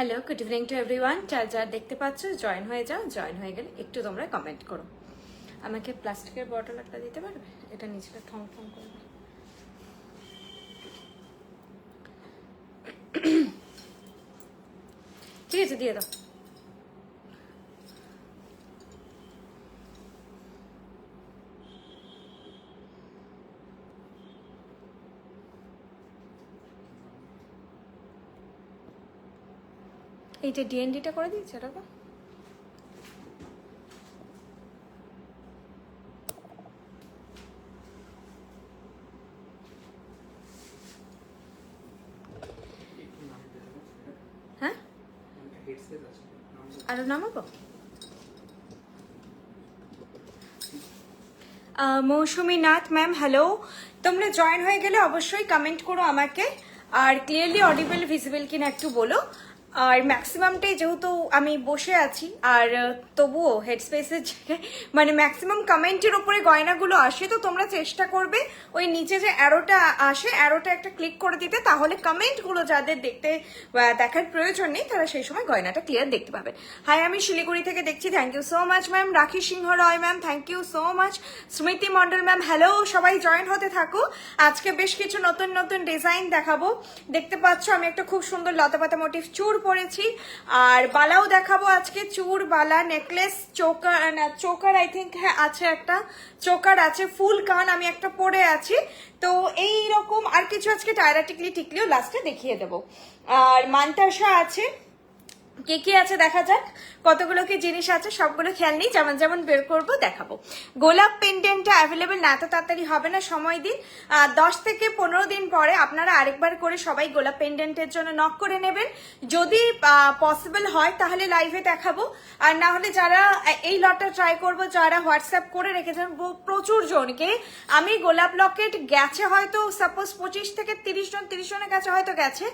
Hello, good evening to everyone. যার যার দেখতে পাচ্ছ জয়েন হয়ে যাও। জয়েন হয়ে গেলে একটু তোমরা কমেন্ট করো। আমাকে প্লাস্টিকের বটল একটা দিতে পারবে? এটা নিচেটা ঠং ঠং করবে। ঠিক আছে, দিয়ে দাও। এইটা ডিএনডিটা করে দিয়েছে এরকম। হ্যাঁ, আরো নামাবো। মৌসুমী নাথ ম্যাম, হ্যালো। তোমরা জয়েন হয়ে গেলে অবশ্যই কমেন্ট করো আমাকে, আর ক্লিয়ারলি অডিবল ভিজিবল কিনা একটু বলো। আর ম্যাক্সিমামটাই যেহেতু আমি বসে আছি, আর তবুও হেডস্পেসের মানে ম্যাক্সিমাম কমেন্টের উপরে গয়নাগুলো আসে, তো তোমরা চেষ্টা করবে ওই নিচে যে অ্যারোটা আসে অ্যারোটা একটা ক্লিক করে দিতে, তাহলে কমেন্টগুলো যাদের দেখার প্রয়োজন নেই তারা সেই সময় গয়নাটা ক্লিয়ার দেখতে পাবেন। হাই, আমি শিলিগুড়ি থেকে দেখছি, thank you so much ma'am. Rakhi Singha Roy ma'am, thank you so much. Smriti Mondal ma'am, hello. সবাই জয়েন হতে থাকো। আজকে বেশ কিছু নতুন নতুন ডিজাইন দেখাবো। দেখতে পাচ্ছ আমি একটা খুব সুন্দর লতাপাতা মোটিভ চূড় পরেছি, আর বালাও দেখাবো আজকে। চূড়, বালা, নেকলেস, চোকার আই থিঙ্ক, হ্যাঁ আছে একটা চোকার আছে, ফুল কান আমি একটা পরে আছি। তো এই রকম আর কিছু আজকে টায়রা টিকলিও লাস্টে দেখিয়ে দেবো। আর মান্তাসা আছে, কে কি আছে দেখা যাক। কতগুলো কি জিনিস আছে সবগুলো খেয়াল নেই, যেমন যেমন বের করবো দেখাবো। গোলাপ পেন্ডেন্টটা অ্যাভেলেবেল না, এত তাড়াতাড়ি হবে না, সময় দিন। 10 থেকে 15 দিন পরে আপনারা আরেকবার করে সবাই গোলাপ পেন্ডেন্টের জন্য নক করে নেবেন। যদি পসিবল হয় তাহলে লাইভে দেখাবো, আর না হলে যারা এই লটটা ট্রাই করবো, যারা হোয়াটসঅ্যাপ করে রেখেছেন প্রচুর জনকে, আমি গোলাপ লকেট গেছে হয়তো সাপোজ 25 থেকে 30 জনের কাছে হয়তো গেছে।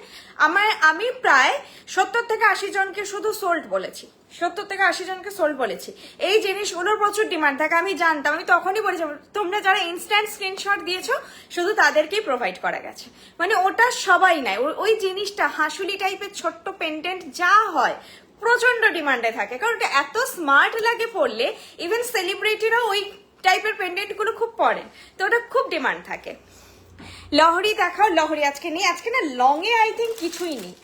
আমি প্রায় 70 থেকে 80 জনকে শুধু সোল্ড বলেছি, 70 থেকে 80 জনকে সোল্ড বলেছি। এই জিনিসগুলোর প্রচুর ডিমান্ড থাকে, আমি জানতাম, আমি তখনই বলেছি তোমরা যারা ইনস্ট্যান্ট স্ক্রিনশট দিয়েছো শুধু তাদেরকেই প্রোভাইড করা গেছে। মানে ওটা সবাই নেয়, ওই জিনিসটা হাসুলি টাইপের ছোট্ট পেন্ডেন্ট যা হয় প্রচন্ড ডিমান্ডে থাকে, কারণ ওটা এত স্মার্ট লাগে পড়লে। ইভেন সেলিব্রিটিরা ওই টাইপের পেন্ডেন্ট গুলো খুব পরেন, তো ওটা খুব ডিমান্ড থাকে। লহরি দেখাও। লহরি আজকে নেই, আজকে না লং এ আই থিঙ্ক কিছুই নেই,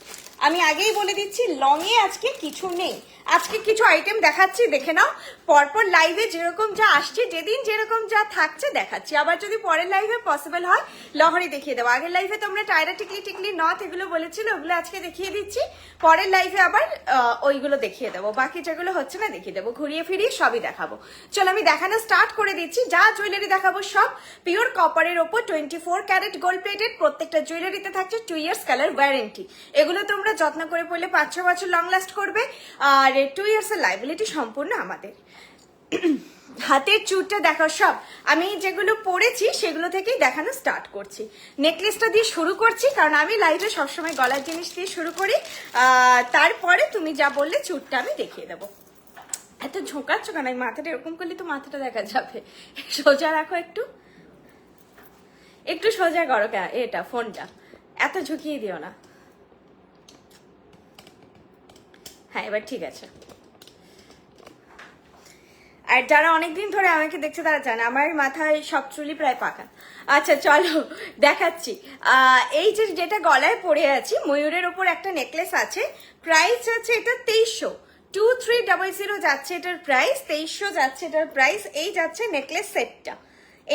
আমি আগেই বলে দিচ্ছি লং এ আজকে কিছু নেই। আজকে কিছু আইটেম দেখাচ্ছি, দেখে নাও। পরপর লাইভে যেরকম যা আসছে, যেদিন যেরকম যা থাকছে দেখাচ্ছি। আবার যদি পরের লাইভে পসিবল হয় লহরি দেখিয়ে দেবো। আগের লাইভে তোমরা টায়রা টিকলি নথ এগুলো বলেছিল, ওগুলো আজকে দেখিয়ে দিচ্ছি। পরের লাইভে আবার ওইগুলো দেখিয়ে দেবো, বাকি যেগুলো হচ্ছে না দেখিয়ে দেবো, ঘুরিয়ে ফিরিয়ে সবই দেখাবো। চলো আমি দেখানো স্টার্ট করে দিচ্ছি। যা জুয়েলারি দেখাবো সব পিওর কপারের ওপর 24 ক্যারেট গোল্ড প্লেটেড। প্রত্যেকটা জুয়েলারিতে থাকছে 2 ইয়ার্স কালার ওয়ারেন্টি। এগুলো তোমরা যত্ন করে পড়লে 5-6 বছর লং লাস্ট করবে, আর 2 ইয়ার্স এর লাইবিলিটি সম্পূর্ণ আমাদের। হাতের চুড়টা দেখো সব আমি যেগুলো পরেছি সেগুলো থেকেই দেখানো স্টার্ট করছি। নেকলেসটা দিয়ে শুরু করছি, কারণ আমি লাইভে সবসময় গলার জিনিস দিয়ে শুরু করি। তারপরে তুমি যা বললে চুড়টা আমি দেখিয়ে দেবো। এত ঝোঁকাচ্ছ কেন? আমি মাথাটা এরকম করলে তো মাথাটা দেখা যাবে। সোজা রাখো, একটু সোজা করো এটা ফোনটা, এত ঝুঁকিয়ে দিও না। হ্যাঁ, এবার ঠিক আছে। আর যারা অনেকদিন ধরে আমাকে দেখছে তারা জানে আমার মাথায় সব চুলই প্রায় পাকা। আচ্ছা চলো দেখাচ্ছি। এই যেটা গলায় পরে আছি, ময়ূরের ওপর একটা নেকলেস আছে, প্রাইস আছে এটা 2300, 2300 যাচ্ছে এটার প্রাইস, 2300 যাচ্ছে এটার প্রাইস। এই যাচ্ছে নেকলেস সেটটা,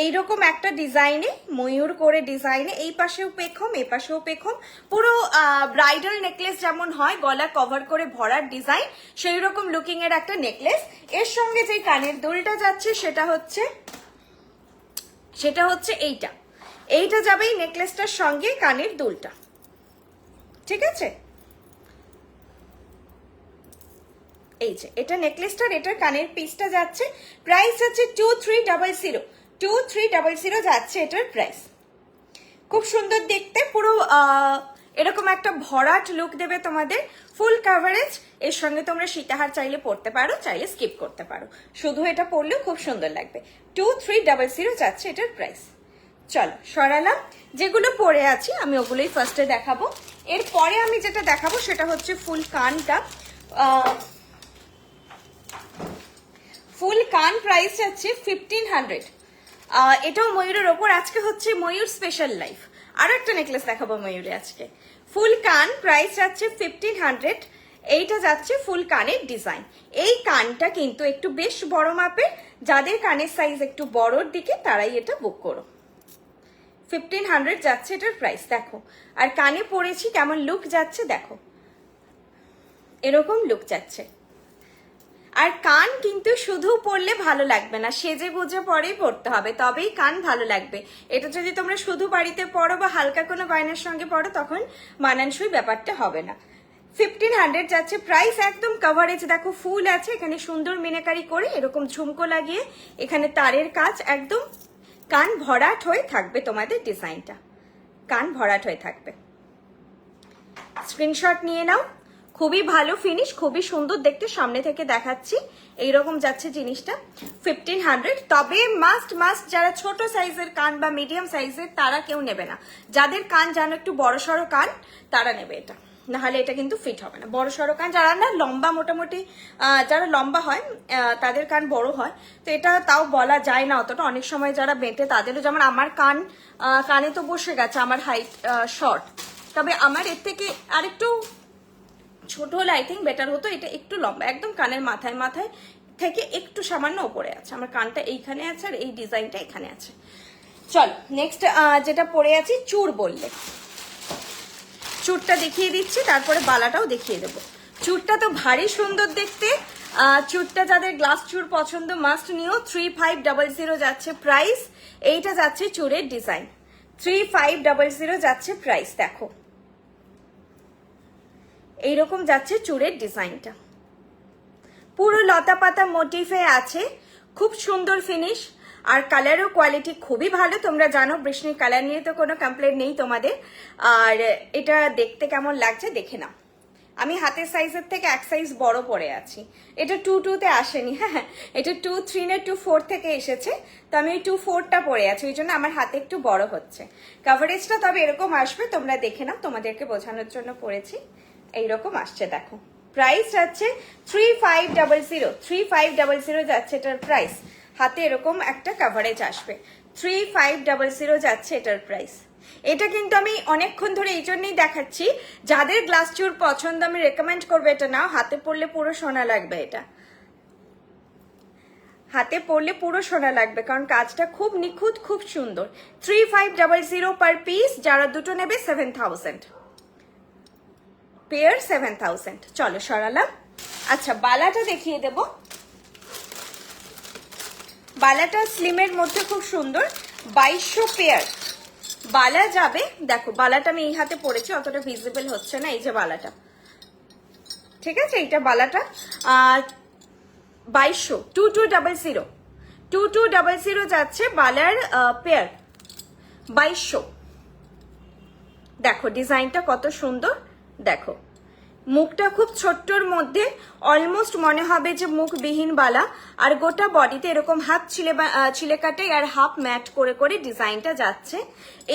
এইরকম একটা ডিজাইনে, ময়ূর করে ডিজাইনে, এই পাশেও পেখম এই পাশেও পেখম, পুরো ব্রাইডাল নেকলেস যেমন হয় গলা কভার করে ভরার ডিজাইন, সেই রকম লুকিং এর একটা নেকলেস। এর সঙ্গে যে কানের দুলটা যাচ্ছে সেটা হচ্ছে এইটা যাবে এই নেকলেসটার সঙ্গে কানের দুলটা, ঠিক আছে? এই যে এটা নেকলেসটার, এটার কানের পিসটা যাচ্ছে, প্রাইস আছে 2300 যাচ্ছে এটার প্রাইস। খুব সুন্দর দেখতে, পুরো এরকম একটা ভরাট লুক দেবে তোমাদের, ফুল কাভারেজ। এর সঙ্গে তোমরা সীতাহার চাইলে পরতে পারো, চাইলে স্কিপ করতে পারো, শুধু এটা পরলেও খুব সুন্দর লাগবে। 2300 যাচ্ছে এটার প্রাইস। চলো সরালাম। যেগুলো পরে আছি আমি ওগুলোই ফার্স্টে দেখাবো। এরপরে আমি যেটা দেখাবো সেটা হচ্ছে ফুল কানটা। ফুল কান প্রাইস আছে 1500। এটাও ময়ূরের ওপর। আজকে হচ্ছে ময়ূর স্পেশাল লাইফ। আরো একটা নেকলেস দেখাবো ময়ূরে আজকে। ফুল কান প্রাইস যাচ্ছে 1500। এইটা যাচ্ছে ফুল কানের ডিজাইন। এই কানটা কিন্তু একটু বেশ বড় মাপের, যাদের কানের সাইজ একটু বড়র দিকে তারাই এটা বুক করো। 1500 যাচ্ছে এটার প্রাইস। দেখো আর কানে পরেছি কেমন লুক যাচ্ছে, দেখো এরকম লুক যাচ্ছে। আর কান কিন্তু শুধু পরলে ভালো লাগবে না, সেজে গুজে পরেই পরতে হবে, তবেই কান ভালো লাগবে। এটা যদি তোমরা শুধু বাড়িতে পরো বা হালকা কোনো গয়নার সঙ্গে পরো তখন মানানসই ব্যাপারটা হবে না। 1500 যাচ্ছে প্রাইস। একদম কভারেজ দেখো, ফুল আছে এখানে, সুন্দর মিনাকারি করে এরকম ঝুমকো লাগিয়ে এখানে তারের কাজ, একদম কান ভরাট হয়ে থাকবে তোমাদের ডিজাইনটা, কান ভরাট হয়ে থাকবে। স্ক্রিনশট নিয়ে নাও। খুবই ভালো ফিনিশ, খুবই সুন্দর দেখতে, সামনে থেকে দেখাচ্ছি এইরকম যাচ্ছে জিনিসটা 1500। তবে মাস্ট যারা ছোট সাইজের কান বা মিডিয়াম সাইজের তারা কেউ নেবে না। যাদের কান যেন একটু বড় সড়ো কান তারা নেবে এটা, নাহলে এটা কিন্তু ফিট হবে না। বড় সড়ো কান যারা না লম্বা, মোটামুটি যারা লম্বা হয় তাদের কান বড় হয়, তো এটা তাও বলা যায় না অতটা। অনেক সময় যারা বেঁটে তাদেরও, যেমন আমার কানে তো বসে গেছে, আমার হাইট শর্ট, তবে আমার এর থেকে আরেকটু ছোট হলে আই থিঙ্ক বেটার হতো। এটা একটু লম্বা, একদম কানের মাথায় থেকে একটু সামান্য ওপরে আছে। আমার কানটা এইখানে আছে আর এই ডিজাইনটা এখানে আছে। চল নেক্সট যেটা পরে আছি, চূড় বললে চূড়টা দেখিয়ে দিচ্ছি, তারপরে বালাটাও দেখিয়ে দেবো। চূড়টা তো ভারী সুন্দর দেখতে। চূড়টা যাদের গ্লাস চূড় পছন্দ মাস্ট নিও। 3500 যাচ্ছে প্রাইস। এইটা যাচ্ছে চূড়ের ডিজাইন, 3500 যাচ্ছে প্রাইস। দেখো এইরকম যাচ্ছে চূড়ের ডিজাইনটা, পুরো লতা পাতা মোটিফে আছে, খুব সুন্দর ফিনিশ। আর কালারও কোয়ালিটি খুবই ভালো। তোমরা জানো বৃষ্ণির কালার নিয়ে তো কোনো কমপ্লেন নেই তোমাদের। আর এটা দেখতে কেমন লাগছে দেখে নাও। আমি হাতের সাইজের থেকে এক সাইজ বড় পরে আছি। এটা 2-2-তে আসেনি, হ্যাঁ এটা 2-3 না 2-4 থেকে এসেছে, তো আমি ওই 2-4টা পরে আছি, ওই জন্য আমার হাতে একটু বড় হচ্ছে। কভারেজটা তবে এরকম আসবে, তোমরা দেখে নাও, তোমাদেরকে বোঝানোর জন্য পরেছি। এইরকম আসছে দেখো। প্রাইস যাচ্ছে 3500 যাচ্ছে এটার প্রাইস। হাতে এরকম একটা কভারেজ আসবে, 3500 যাচ্ছে এটার প্রাইস। এটা কিন্তু আমি অনেকক্ষণ ধরে এই জন্যই দেখাচ্ছি, যাদের গ্লাস চূড় পছন্দ আমি রেকমেন্ড করবো এটা নাও। হাতে পরলে পুরো সোনা লাগবে, এটা হাতে পরলে পুরো সোনা লাগবে, কারণ কাজটা খুব নিখুঁত, খুব সুন্দর। 3500 পার পিস। যারা দুটো নেবে 7000 পেয়ার, 7000। চলো সরালাম। আচ্ছা বালাটা দেখিয়ে দেব। বালাটা স্লিমের মধ্যে খুব সুন্দর, 2200 পেয়ার বালা যাবে। দেখো বালাটা আমি এই হাতে পরেছি, অতটা ভিজিবল হচ্ছে না, এই যে বালাটা, ঠিক আছে, এইটা বালাটা 2200। 2200 যাচ্ছে বালার পেয়ার, 2200। দেখো ডিজাইনটা কত সুন্দর, দেখো মুখটা খুব ছোট্টর মধ্যে, অলমোস্ট মনে হবে যে মুখবিহীন বালা। আর গোটা বডিতে এরকম হাফ ছিলে কাটে আর হাফ ম্যাট করে করে ডিজাইনটা যাচ্ছে।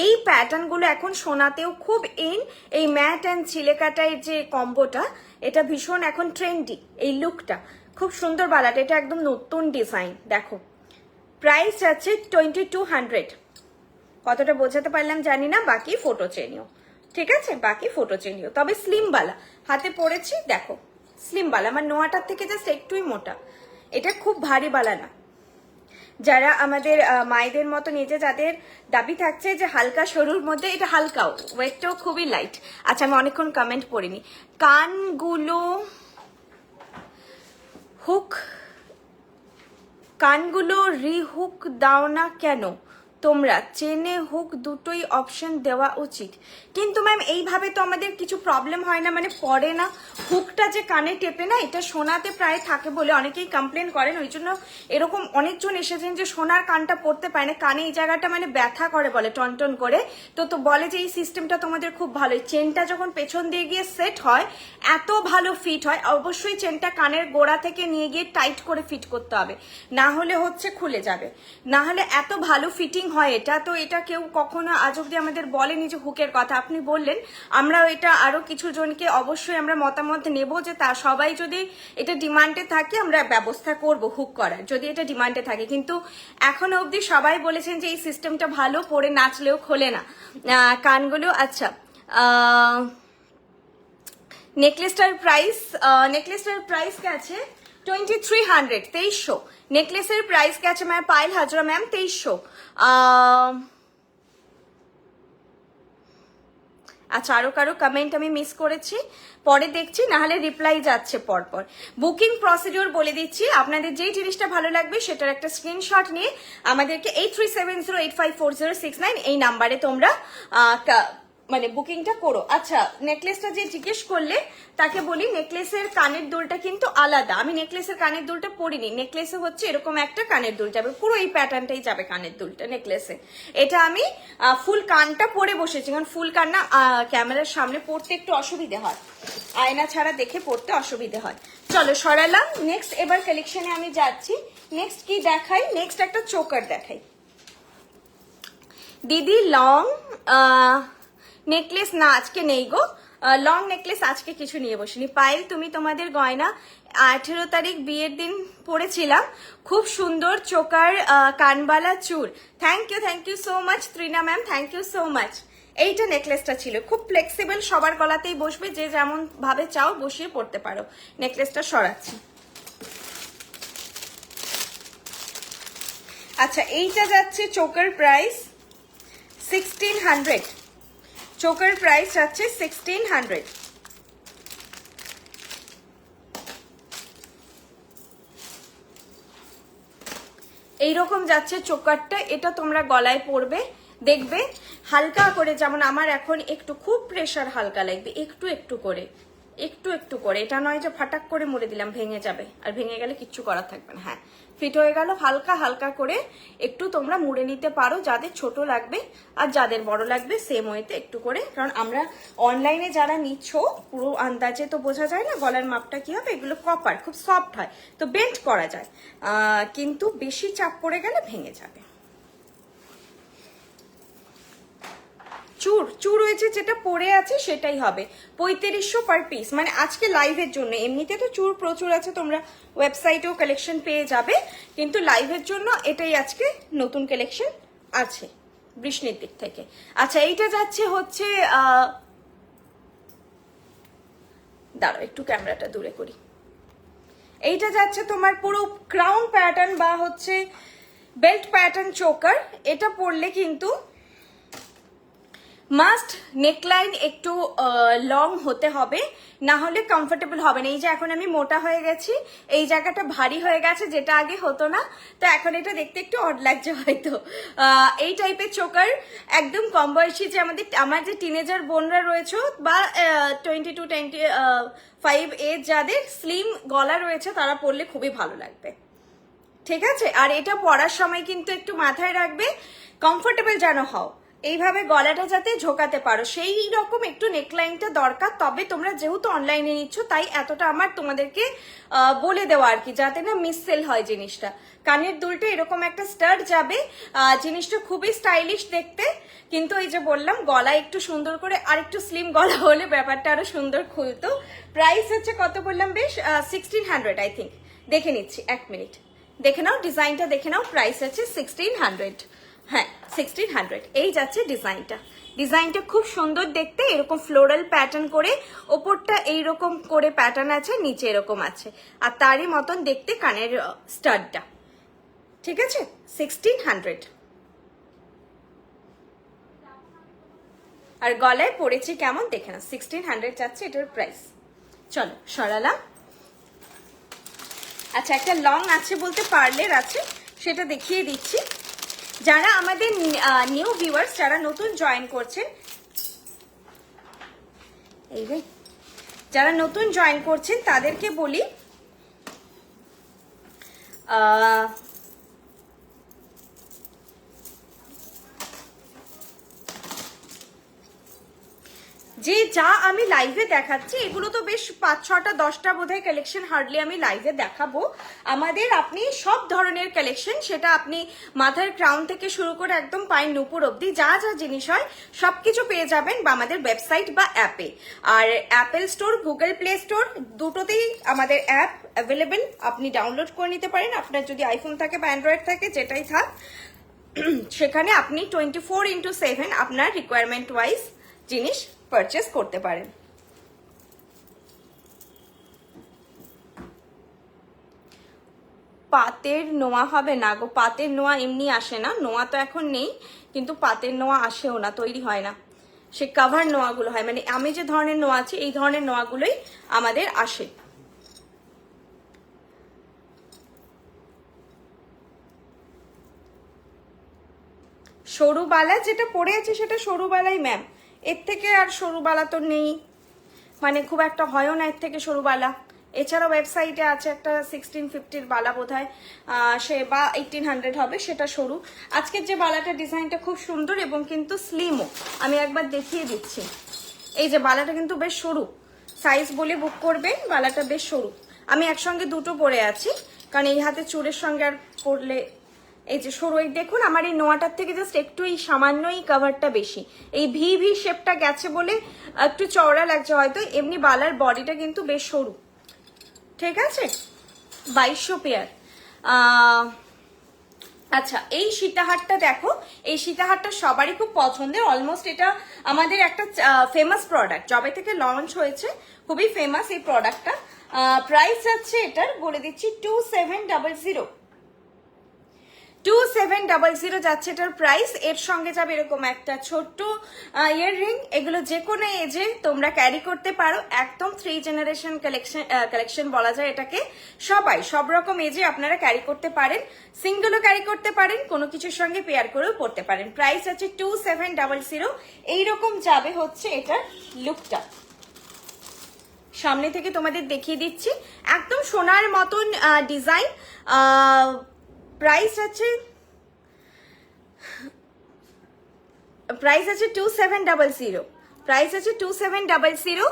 এই প্যাটার্নগুলো এখন সোনাতেও খুব ইন। এই ম্যাট অ্যান্ড ছিলে কাটাই যে কম্বোটা, এটা ভীষণ এখন ট্রেন্ডি। এই লুকটা খুব সুন্দর বালাটা, এটা একদম নতুন ডিজাইন। দেখো প্রাইস যাচ্ছে 2200। কতটা বোঝাতে পারলাম জানি না, বাকি ফটো চেনিও, ঠিক আছে, বাকি ফটো চেনিও। তবে স্লিম বালা হাতে পড়েছি, দেখো স্লিম বালা, আমার নোয়াটার থেকে জাস্ট একটুই মোটা। এটা খুব ভারী বালা না। যারা আমাদের মায়েদের মতো নিজে যাদের দাবি থাকছে যে হালকা সরুর মধ্যে, এটা হালকাও, ওয়েটটাও খুবই লাইট। আচ্ছা আমি অনেকক্ষণ কমেন্ট পড়িনি। কানগুলো রিহুক দাও না কেন তোমরা? চেনে হুক দুটোই অপশন দেওয়া উচিত। কিন্তু ম্যাম এইভাবে তো আমাদের কিছু প্রবলেম হয় না, মানে পড়ে না। হুকটা যে কানে টেপে না, এটা সোনাতে প্রায় থাকে বলে অনেকেই কমপ্লেন করেন, ওই জন্য এরকম অনেকজন এসেছেন যে সোনার কানটা পড়তে পারে না, কানে এই জায়গাটা মানে ব্যথা করে বলে, টনটন করে। তো বলে যে এই সিস্টেমটা তোমাদের খুব ভালো। চেনটা যখন পেছন দিয়ে গিয়ে সেট হয় এত ভালো ফিট হয়। অবশ্যই চেনটা কানের গোড়া থেকে নিয়ে গিয়ে টাইট করে ফিট করতে হবে, না হলে হচ্ছে খুলে যাবে, না হলে এত ভালো ফিটিং হয় এটা, তো এটা কেউ কখনো আজ অব্দি আমাদের বলেনি যে হুকের কথা। আপনি বললেন, আমরা এটা আরো কিছু জনকে অবশ্যই আমরা মতামত নেব যে তা সবাই যদি এটা ডিমান্ডে থাকে আমরা ব্যবস্থা করব হুক করার, যদি এটা ডিমান্ডে থাকে। কিন্তু এখনো অবধি সবাই বলেছেন যে এই সিস্টেমটা ভালো, পরে নাচলেও খোলে না কানগুলো। আচ্ছা, নেকলেসটার প্রাইস গেছে 2300, 2300। নেকলেসের প্রাইস গেছে ম্যাম পায়েল হাজরা ম্যাম 2300। আচ্ছা, আরো কারো কমেন্ট আমি মিস করেছি, পরে দেখছি, নাহলে রিপ্লাই যাচ্ছে পরপর। বুকিং প্রসিডিওর বলে দিচ্ছি, আপনাদের যেই জিনিসটা ভালো লাগবে সেটার একটা স্ক্রিনশট নিয়ে আমাদেরকে 8370854069 এই নাম্বারে তোমরা মানে বুকিংটা করো। আচ্ছা, নেকলেসটা যে জিজ্ঞেস করলে তাকে বলি, নেকলেসের কানের দুলটা কিন্তু আলাদা। আমি নেকলেসের কানের দুলটা পরিনি, নেকলেসে হচ্ছে এরকম একটা কানের দুল যাবে, পুরো এই প্যাটার্নটাই যাবে কানের দুলটা নেকলেসে। এটা আমি ফুল কানটা পরে বসেছি, কারণ ফুল কান না ক্যামেরার সামনে পড়তে একটু অসুবিধে হয়, আয়না ছাড়া দেখে পড়তে অসুবিধে হয়। চলো সরালাম, নেক্সট এবার কালেকশনে আমি যাচ্ছি। নেক্সট কি দেখাই? নেক্সট একটা চোকার দেখাই দিদি। লং নেকলেস না আজকে নেই গো, লং নেকলেস আজকে কিছু নিয়ে বসিনি। পায়েল, তুমি তোমাদের গয়না 18 তারিখ বিয়ের দিন পরেছিলাম, খুব সুন্দর চোকার কানবালা চুর। Thank you so much Trina ma'am, thank you so much. এইটা নেকলেসটা ছিল খুব ফ্লেক্সিবল, সবার গলাতেই বসবে, যে যেমন ভাবে চাও বসিয়ে পড়তে পারো। নেকলেসটা সরাচ্ছি। আচ্ছা, এইটা যাচ্ছে চোকার প্রাইস 1600, চোকার প্রাইস যাচ্ছে 1600। এইরকম যাচ্ছে চোকারটা, এটা তোমরা গলায় পরবে, দেখবে হালকা করে, যেমন আমার এখন একটু খুব প্রেশার হালকা লাগবে, একটু একটু করে, এটা নয় যে ফাটাক করে মুড়ে দিলাম ভেঙে যাবে, আর ভেঙে গেলে কিচ্ছু করার থাকবে না। হ্যাঁ, ফিট হয়ে গেল, হালকা হালকা করে একটু তোমরা মুড়ে নিতে পারো, যাদের ছোট লাগবে আর যাদের বড় লাগবে সেম ওয়েতে একটু করে। কারণ আমরা অনলাইনে যারা নিচ্ছ পুরো আন্দাজে তো বোঝা যায় না গলার মাপটা কি হবে, এগুলো কপার খুব সফট হয় তো বেন্ড করা যায়, কিন্তু বেশি চাপ পড়ে গেলে ভেঙে যাবে। চুর হয়েছে, যেটা পরে আছে সেটাই হবে 3500 পার পিস, মানে আজকে লাইভের জন্য। এমনিতে তো চুর প্রচুর আছে, তোমরা ওয়েবসাইটেও কালেকশন পেয়ে যাবে, কিন্তু লাইভের জন্য এটাই আজকে নতুন কালেকশন আছে বৃষ্ণির দিক থেকে। আচ্ছা, এইটা যাচ্ছে হচ্ছে দাঁড়াও একটু ক্যামেরাটা দূরে করি। এইটা যাচ্ছে তোমার পুরো ক্রাউন প্যাটার্ন বা হচ্ছে বেল্ট প্যাটার্ন চোকার। এটা পরলে কিন্তু মাস্ট নেকলাইন একটু লং হতে হবে, না হলে কমফোর্টেবল হবে না। এই যে এখন আমি মোটা হয়ে গেছি, এই জায়গাটা ভারী হয়ে গেছে, যেটা আগে হতো না, তো এখন এটা দেখতে একটু অড লাগছে হয়তো। এই টাইপের চোকার একদম কম বয়সী, যে আমার যে টিনেজার বোনরা রয়েছে বা 22-25 এজ যাদের স্লিম গলা রয়েছে, তারা পরলে খুবই ভালো লাগবে। ঠিক আছে, আর এটা পরার সময় কিন্তু একটু মাথায় রাখবে কমফোর্টেবল যেন হও, এইভাবে গলাটা যাতে ঝোকাতে পারো, সেই রকম একটু নেকলাইনটা দরকার। তবে তোমরা যেহেতু অনলাইনে নিচ্ছ তাই এতটা আমার তোমাদেরকে বলে দেওয়া আর কি, যাতে না মিস সেল হয় জিনিসটা। কানের দুলটা এরকম একটা স্টাড যাবে, জিনিসটা খুবই স্টাইলিশ দেখতে, কিন্তু এই যে বললাম গলা একটু সুন্দর করে, আর একটু স্লিম গলা হলে ব্যাপারটা আরো সুন্দর খুলতো। প্রাইস হচ্ছে কত বললাম বেশ 1600 আই থিঙ্ক, দেখে নিচ্ছি এক মিনিট, দেখে নাও ডিজাইনটা, দেখে নাও। প্রাইস হচ্ছে 1600, হ্যাঁ 1600। এই যাচ্ছে ডিজাইনটা খুব সুন্দর দেখতে, এরকম ফ্লোরাল প্যাটার্ন করে, ওপরটা এইরকম করে প্যাটার্ন আছে, নিচে এরকম আছে, আর তারই মতন দেখতে কানের স্টাডটা। ঠিক আছে, 1600। আর গলায় পড়েছি কেমন দেখে না, 1600 যাচ্ছে এটার প্রাইস। চলো সরালাম। আচ্ছা, একটা লং আছে বলতে পার্লের আছে, সেটা দেখিয়ে দিচ্ছি। যারা আমাদের নিউ ভিউয়ার্স, যারা নতুন জয়েন করছেন, তাদেরকে বলি যে যা আমি লাইভে দেখাচ্ছি এগুলো তো বেশ 5-6টা 10টা বোধহয় কালেকশন হার্ডলি আমি লাইভে দেখাবো। আমাদের আপনি সব ধরনের কালেকশন, সেটা আপনি মাথার ক্রাউন থেকে শুরু করে একদম পায়ের নুপুর অবধি যা যা জিনিস হয় সবকিছু পেয়ে যাবেন বা আমাদের ওয়েবসাইট বা অ্যাপে। আর Apple store, Google play store দুটোতেই আমাদের অ্যাপ অ্যাভেলেবেল, আপনি ডাউনলোড করে নিতে পারেন। আপনার যদি আইফোন থাকে বা অ্যান্ড্রয়েড থাকে, যেটাই থাক, সেখানে আপনি 24/7 আপনার রিকোয়ারমেন্ট ওয়াইজ জিনিস পারচেস করতে পারেন। পাতের নোয়া হবে না গো, পাতের নোয়া এমনি আসে না, নোয়া তো এখন নেই, কিন্তু পাতের নোয়া আসেও না, তৈরি হয় না, সে কাভার নোয়াগুলো হয়। মানে আমি যে ধরনের নোয়া আছে এই ধরনের নোয়াগুলোই আমাদের আসে। সরু বালা যেটা পরে আছে সেটা সরু বালাই ম্যাম, এর থেকে আর সরু বালা তো নেই, মানে খুব একটা হয়ও না এর থেকে সরু বালা। এছাড়া ওয়েবসাইটে আছে একটা 1650 বালা বোধহয়, সে বা 1800 হবে, সেটা সরু। আজকের যে বালাটা ডিজাইনটা খুব সুন্দর এবং কিন্তু স্লিমও, আমি একবার দেখিয়ে দিচ্ছি। এই যে বালাটা কিন্তু বেশ সরু, সাইজ বলে বুক করবেন, বালাটা বেশ সরু। আমি একসঙ্গে দুটো পরে আছি, কারণ এই হাতে চুড়ের সঙ্গে আর পরলে, এই যে সরু, এই দেখুন আমার এই নোয়াটার থেকে জাস্ট একটু এই সামান্যই কাভারটা বেশি, এই ভি ভি শেপটা গেছে বলে একটু চওড়া লাগছে হয়তো, এমনি বালার বডিটা কিন্তু বেশ সরু। ঠিক আছে, 2200 পেয়ার। আচ্ছা, এই সীতাহারটা দেখো, এই সীতাহারটা সবারই খুব পছন্দের, অলমোস্ট এটা আমাদের একটা ফেমাস প্রোডাক্ট, যবে থেকে লঞ্চ হয়েছে খুবই ফেমাস এই প্রোডাক্টটা। প্রাইস আছে এটার বলে দিচ্ছি 2700, 2700 যাচ্ছে এটার প্রাইস। এর সঙ্গে যাবে এরকম একটা ছোট্ট ইয়াররিং, এগুলো যে কোনো এজে তোমরা ক্যারি করতে পারো, একদম 3 জেনারেশন কালেকশন বলা যায় এটাকে। সবাই সব রকম এজে আপনারা ক্যারি করতে পারেন, সিঙ্গেলও ক্যারি করতে পারেন, কোনো কিছুর সঙ্গে পেয়ার করেও পড়তে পারেন। প্রাইস আছে 2700। এইরকম যাবে হচ্ছে এটার লুকটা, সামনে থেকে তোমাদের দেখিয়ে দিচ্ছি, একদম সোনার মতন ডিজাইন। প্রাইস আছে 2700, প্রাইস আছে 2700।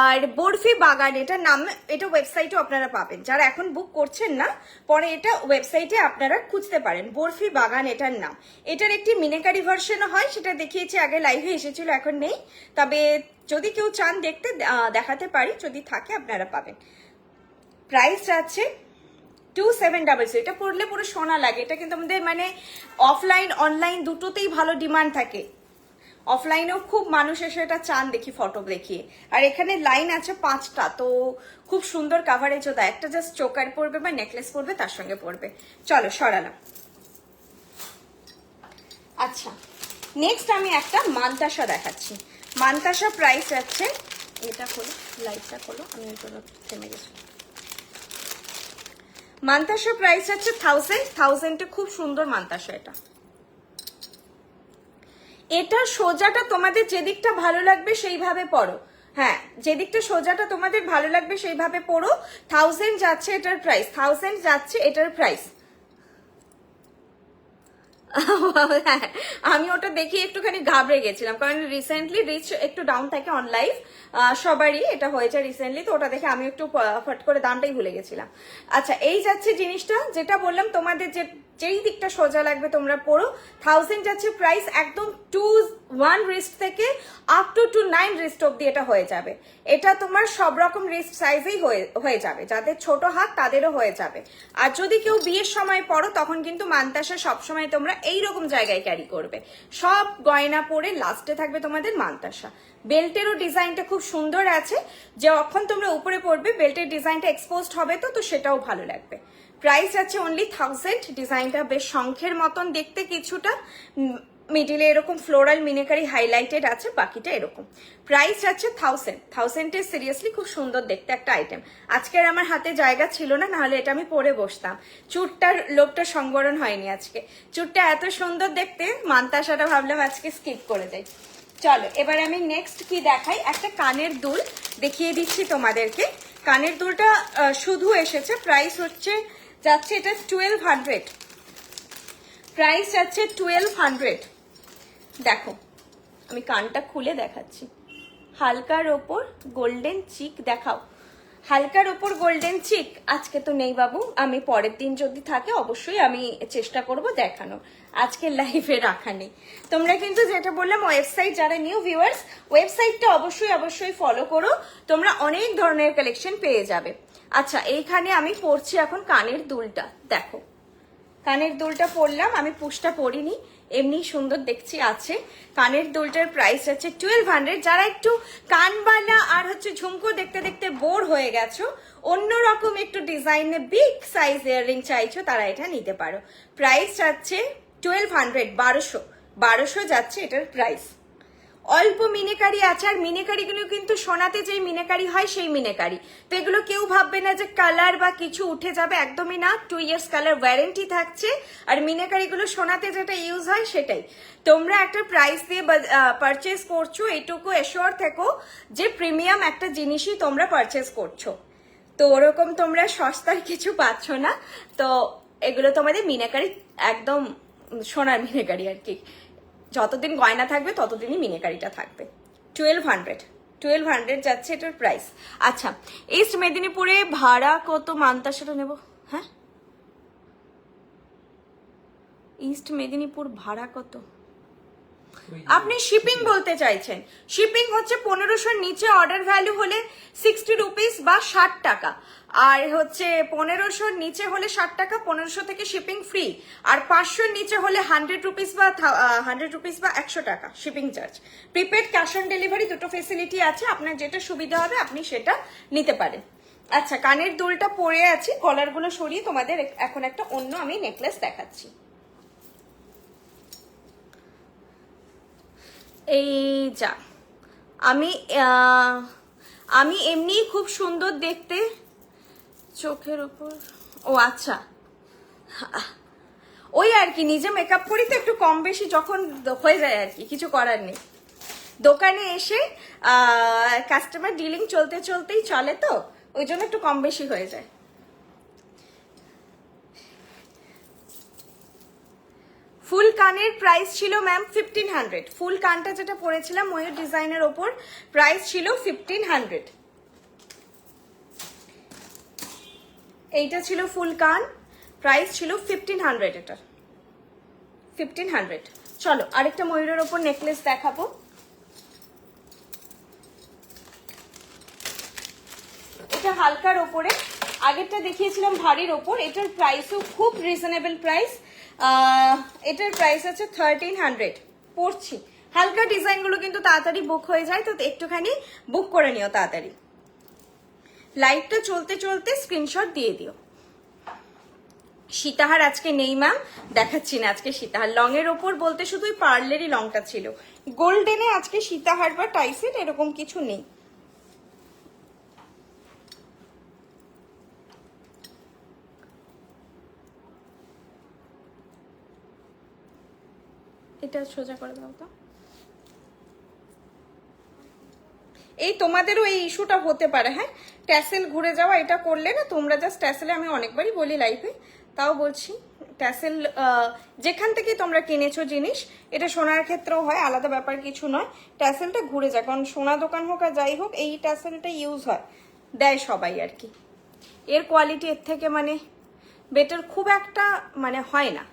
আর বরফি বাগান এটার নাম, এটা ওয়েবসাইটও আপনারা পাবেন, যারা এখন বুক করছেন না পরে এটা ওয়েবসাইটে আপনারা খুঁজতে পারেন, বরফি বাগান এটার নাম। এটার একটি মিনেকারি ভার্সনও হয়, সেটা দেখিয়েছি আগে, লাইভে এসেছিল, এখন নেই, তবে যদি কেউ চান দেখতে দেখাতে পারি, যদি থাকে আপনারা পাবেন। প্রাইস আছে 2700। এটা পরলে পুরো সোনা লাগে, এটা কিন্তু আমাদের মানে অফলাইন অনলাইন দুটোতেই ভালো ডিমান্ড থাকে, অফলাইনেও খুব মানুষ এসে এটা চান দেখি ফটো দেখিয়ে। আর এখানে লাইন আছে 5টা, তো খুব সুন্দর কাভারেজও দেয়, একটা জাস্ট চোকার পরবে বা নেকলেস পরবে তার সঙ্গে পরবে। চলো সরালাম। আচ্ছা, নেক্সট আমি একটা মান্তাসা দেখাচ্ছি। মান্তাসা প্রাইস আছে, এটা খোলো, লাইটটা খোলো, আমি ওই জন্য থেমে গেছি। মান্তাসা প্রাইস আছে 1000 খুব সুন্দর মান্তাসা এটা। এটা সোজাটা তোমাদের যেদিকটা ভালো লাগবে সেইভাবে পরো, হ্যাঁ যেদিকটা সোজাটা তোমাদের ভালো লাগবে সেইভাবে পরো। 1000 যাচ্ছে এটার প্রাইস, 1000 যাচ্ছে এটার প্রাইস। আমি ওটা দেখি একটুখানি ঘাবড়ে গেছিলাম, কারণ রিসেন্টলি রিচ একটু ডাউন থাকে অন লাইভ, সবারই এটা হয়েছে রিসেন্টলি, তো ওটা দেখে আমি একটু ফট করে দামটাই ভুলে গেছিলাম। আচ্ছা, এই যাচ্ছে জিনিসটা, যেটা বললাম তোমাদের যেই দিকটা সোজা লাগবে তোমরা পড়ো। 1000 যাচ্ছে প্রাইস, একদম 2-1 রিস্ট থেকে আপ টু 9 রিস্ট অব্দি এটা হয়ে যাবে। এটা তোমার সব রকম রিস্ট সাইজেই হয়ে যাবে, যাদের ছোট হাত তাদেরও হয়ে যাবে। আর যদি কেউ বিয়ের সময় পড়ো তখন কিন্তু মান্তাসা সবসময় তোমরা এইরকম জায়গায় ক্যারি করবে, সব গয়না পরে লাস্টে থাকবে তোমাদের মান্তাসা। বেল্টেরও ডিজাইনটা খুব সুন্দর আছে, যখন তোমরা উপরে পড়বে বেল্টের ডিজাইনটা এক্সপোজড হবে, তো সেটাও ভালো লাগবে। প্রাইস আছে অনলি 1000। ডিজাইনটা বেশ শঙ্খের মতন দেখতে, কিছুটা মিডিলে এরকম ফ্লোরাল মিনেকারি হাইলাইটেড আছে, বাকিটা এরকম। প্রাইস আছে 1000 সিরিয়াসলি খুব সুন্দর দেখতে একটা আইটেম। আজকের আমার হাতে জায়গা ছিল না, নাহলে এটা আমি পরে বসতাম, চুটটার লোকটা সংবরণ হয়নি আজকে, চুটটা এত সুন্দর দেখতে, মান্তাসাটা ভাবলাম আজকে স্কিপ করে যাই। চলো এবার আমি নেক্সট কি দেখাই, একটা কানের দুল দেখিয়ে দিচ্ছি তোমাদেরকে। কানের দুলটা শুধু এসেছে, প্রাইস হচ্ছে যাচ্ছে এটা 1200, প্রাইস যাচ্ছে 1200। দেখো আমি কানটা খুলে দেখাচ্ছি, হালকার ওপর গোল্ডেন চিক দেখাও। হালকার ওপর গোল্ডেন চিক আজকে তো নেই বাবু, আমি পরের দিন যদি থাকে অবশ্যই আমি চেষ্টা করব দেখানোর, আজকে লাইভে রাখা নেই। তোমরা কিন্তু যেটা বললাম ওয়েবসাইট, যারা নিউ ভিউয়ার্স ওয়েবসাইটটা অবশ্যই ফলো করো, তোমরা অনেক ধরনের কালেকশন পেয়ে যাবে। আচ্ছা, এইখানে আমি পরছি এখন কানের দুলটা, দেখো কানের দুলটা পরলাম, আমি পুশটা পরিনি, এমনি সুন্দর দেখছি আছে। কানের দুলটার প্রাইস আছে 1200। যারা একটু কানবালা আর হচ্ছে ঝুমকো দেখতে দেখতে বোর হয়ে গেছো, অন্যরকম একটু ডিজাইনে বিগ সাইজ ইয়াররিং চাইছো, তারা এটা নিতে পারো। প্রাইস যাচ্ছে 1200, 1200 যাচ্ছে এটার প্রাইস। অল্প মিনেকারি আছে, আর মিনেকারিগুলো কিন্তু সোনাতে যে মিনেকারি হয় সেই মিনেকারি, তো এগুলো কেউ ভাববে না যে কালার বা কিছু উঠে যাবে, একদমই না। 2 ইয়ার্স কালার ওয়ারেন্টি থাকছে, আর মিনেকারিগুলো সোনাতে যেটা ইউজ হয় সেটাই। তোমরা একটা প্রাইস দিয়ে পারচেস করছো, এইটুকু এশিওর থেকো যে প্রিমিয়াম একটা জিনিসই তোমরা পারচেস করছো, তো ওরকম তোমরা সস্তার কিছু পাচ্ছ না। তো এগুলো তোমাদের মিনেকারি, একদম সোনার মিনেকারি আর কি, যতদিন গয়না থাকবে ততদিনই মিনেকারিটা থাকবে। 1200 যাচ্ছে এটার প্রাইস। আচ্ছা, ইস্ট মেদিনীপুরে ভাড়া কত মানতা সেটা নেব। হ্যাঁ, ইস্ট মেদিনীপুর ভাড়া কত? আপনি শিপিং বলতে চাইছেন? শিপিং হচ্ছে 1500 নিচে অর্ডার ভ্যালু হলে 60 রুপিস বা 60 টাকা, আর হচ্ছে 1500 নিচে হলে 60 টাকা, 1500 থেকে শিপিং ফ্রি, আর 500 নিচে হলে 100 রুপিস বা 100 টাকা shipping charge. Prepaid cash on delivery দুটো ফেসিলিটি আছে, আপনার যেটা সুবিধা হবে আপনি সেটা নিতে পারেন। আচ্ছা, কানের দুলটা পরে আছি, কলারগুলো সরিয়ে তোমাদের এখন একটা অন্য আমি নেকলেস দেখাচ্ছি। এই যা, আমি এমনি খুব সুন্দর দেখতে, চোখের উপর, ও আচ্ছা ওই আর কি, নিজে মেকআপ করি তো একটু কম বেশি যখন হয়ে যায় আর কি, কিছু করার নেই। দোকানে এসে কাস্টমার ডিলিং চলতেই চলে, তো ওই জন্য একটু কম বেশি হয়ে যায়। ফুল কানের প্রাইস ছিল ম্যাম 1500। ফুল কানটা যেটা পরেছিলাম ময়ূর ডিজাইনের ওপর, প্রাইস ছিল 1500। এইটা ছিল ফুল কান, প্রাইস ছিল 1500, এটা 1500। চলো আরেকটা ময়ূরের ওপর নেকলেস দেখাবো। এটা হালকার ওপরে, আগেরটা দেখিয়েছিলাম ভারীর ওপর, এটার প্রাইসও খুব রিজনেবল প্রাইস। এটার প্রাইস আছে 1300। পড়ছি, হালকা ডিজাইনগুলো কিন্তু তাড়াতাড়ি বুক হয়ে যায়, তো একটুখানি বুক করে নিও তাড়াতাড়ি। লাইভটা চলতে স্ক্রিনশট দিয়ে দিও। সীতাহার আজকে নেই ম্যাম, দেখাচ্ছি না আজকে সীতাহার। লং এর ওপর বলতে শুধু পার্লেরই লংটা ছিল, গোল্ডেনে আজকে সীতাহার বা টাইসের এরকম কিছু নেই। এটা সোজা করে দাও তো। এই তোমাদেরও এই ইস্যুটা হতে পারে, হ্যাঁ, ট্যাসেল ঘুরে যাওয়া, এটা করলে না তোমরা জাস্ট ট্যাসেলে, আমি অনেকবারই বলি লাইফে, তাও বলছি, ট্যাসেল যেখান থেকে তোমরা কিনেছো জিনিস, এটা সোনার ক্ষেত্রেও হয়, আলাদা ব্যাপার কিছু নয়, ট্যাসেলটা ঘুরে যায়, কারণ সোনা দোকান হোক আর যাই হোক এই ট্যাসেলটা ইউজ হয়, দেয় সবাই আর কি। এর কোয়ালিটি এর থেকে মানে বেটার খুব একটা মানে হয় না।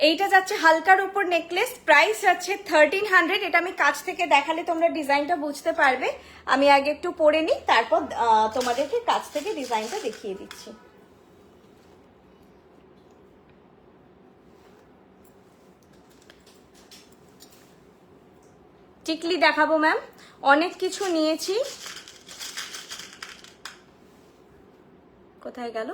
এইটা যাচ্ছে হালকার উপর নেকলেস, প্রাইস আছে 1300। এটা আমি কাছ থেকে দেখালে তোমরা ডিজাইনটা বুঝতে পারবে, আমি আগে একটু পরে নিই, তারপর তোমাদেরকে কাছ থেকে ডিজাইনটা দেখিয়ে দিচ্ছি। টিকলি দেখাবো ম্যাম, অনেক কিছু নিয়েছি, কোথায় গেল,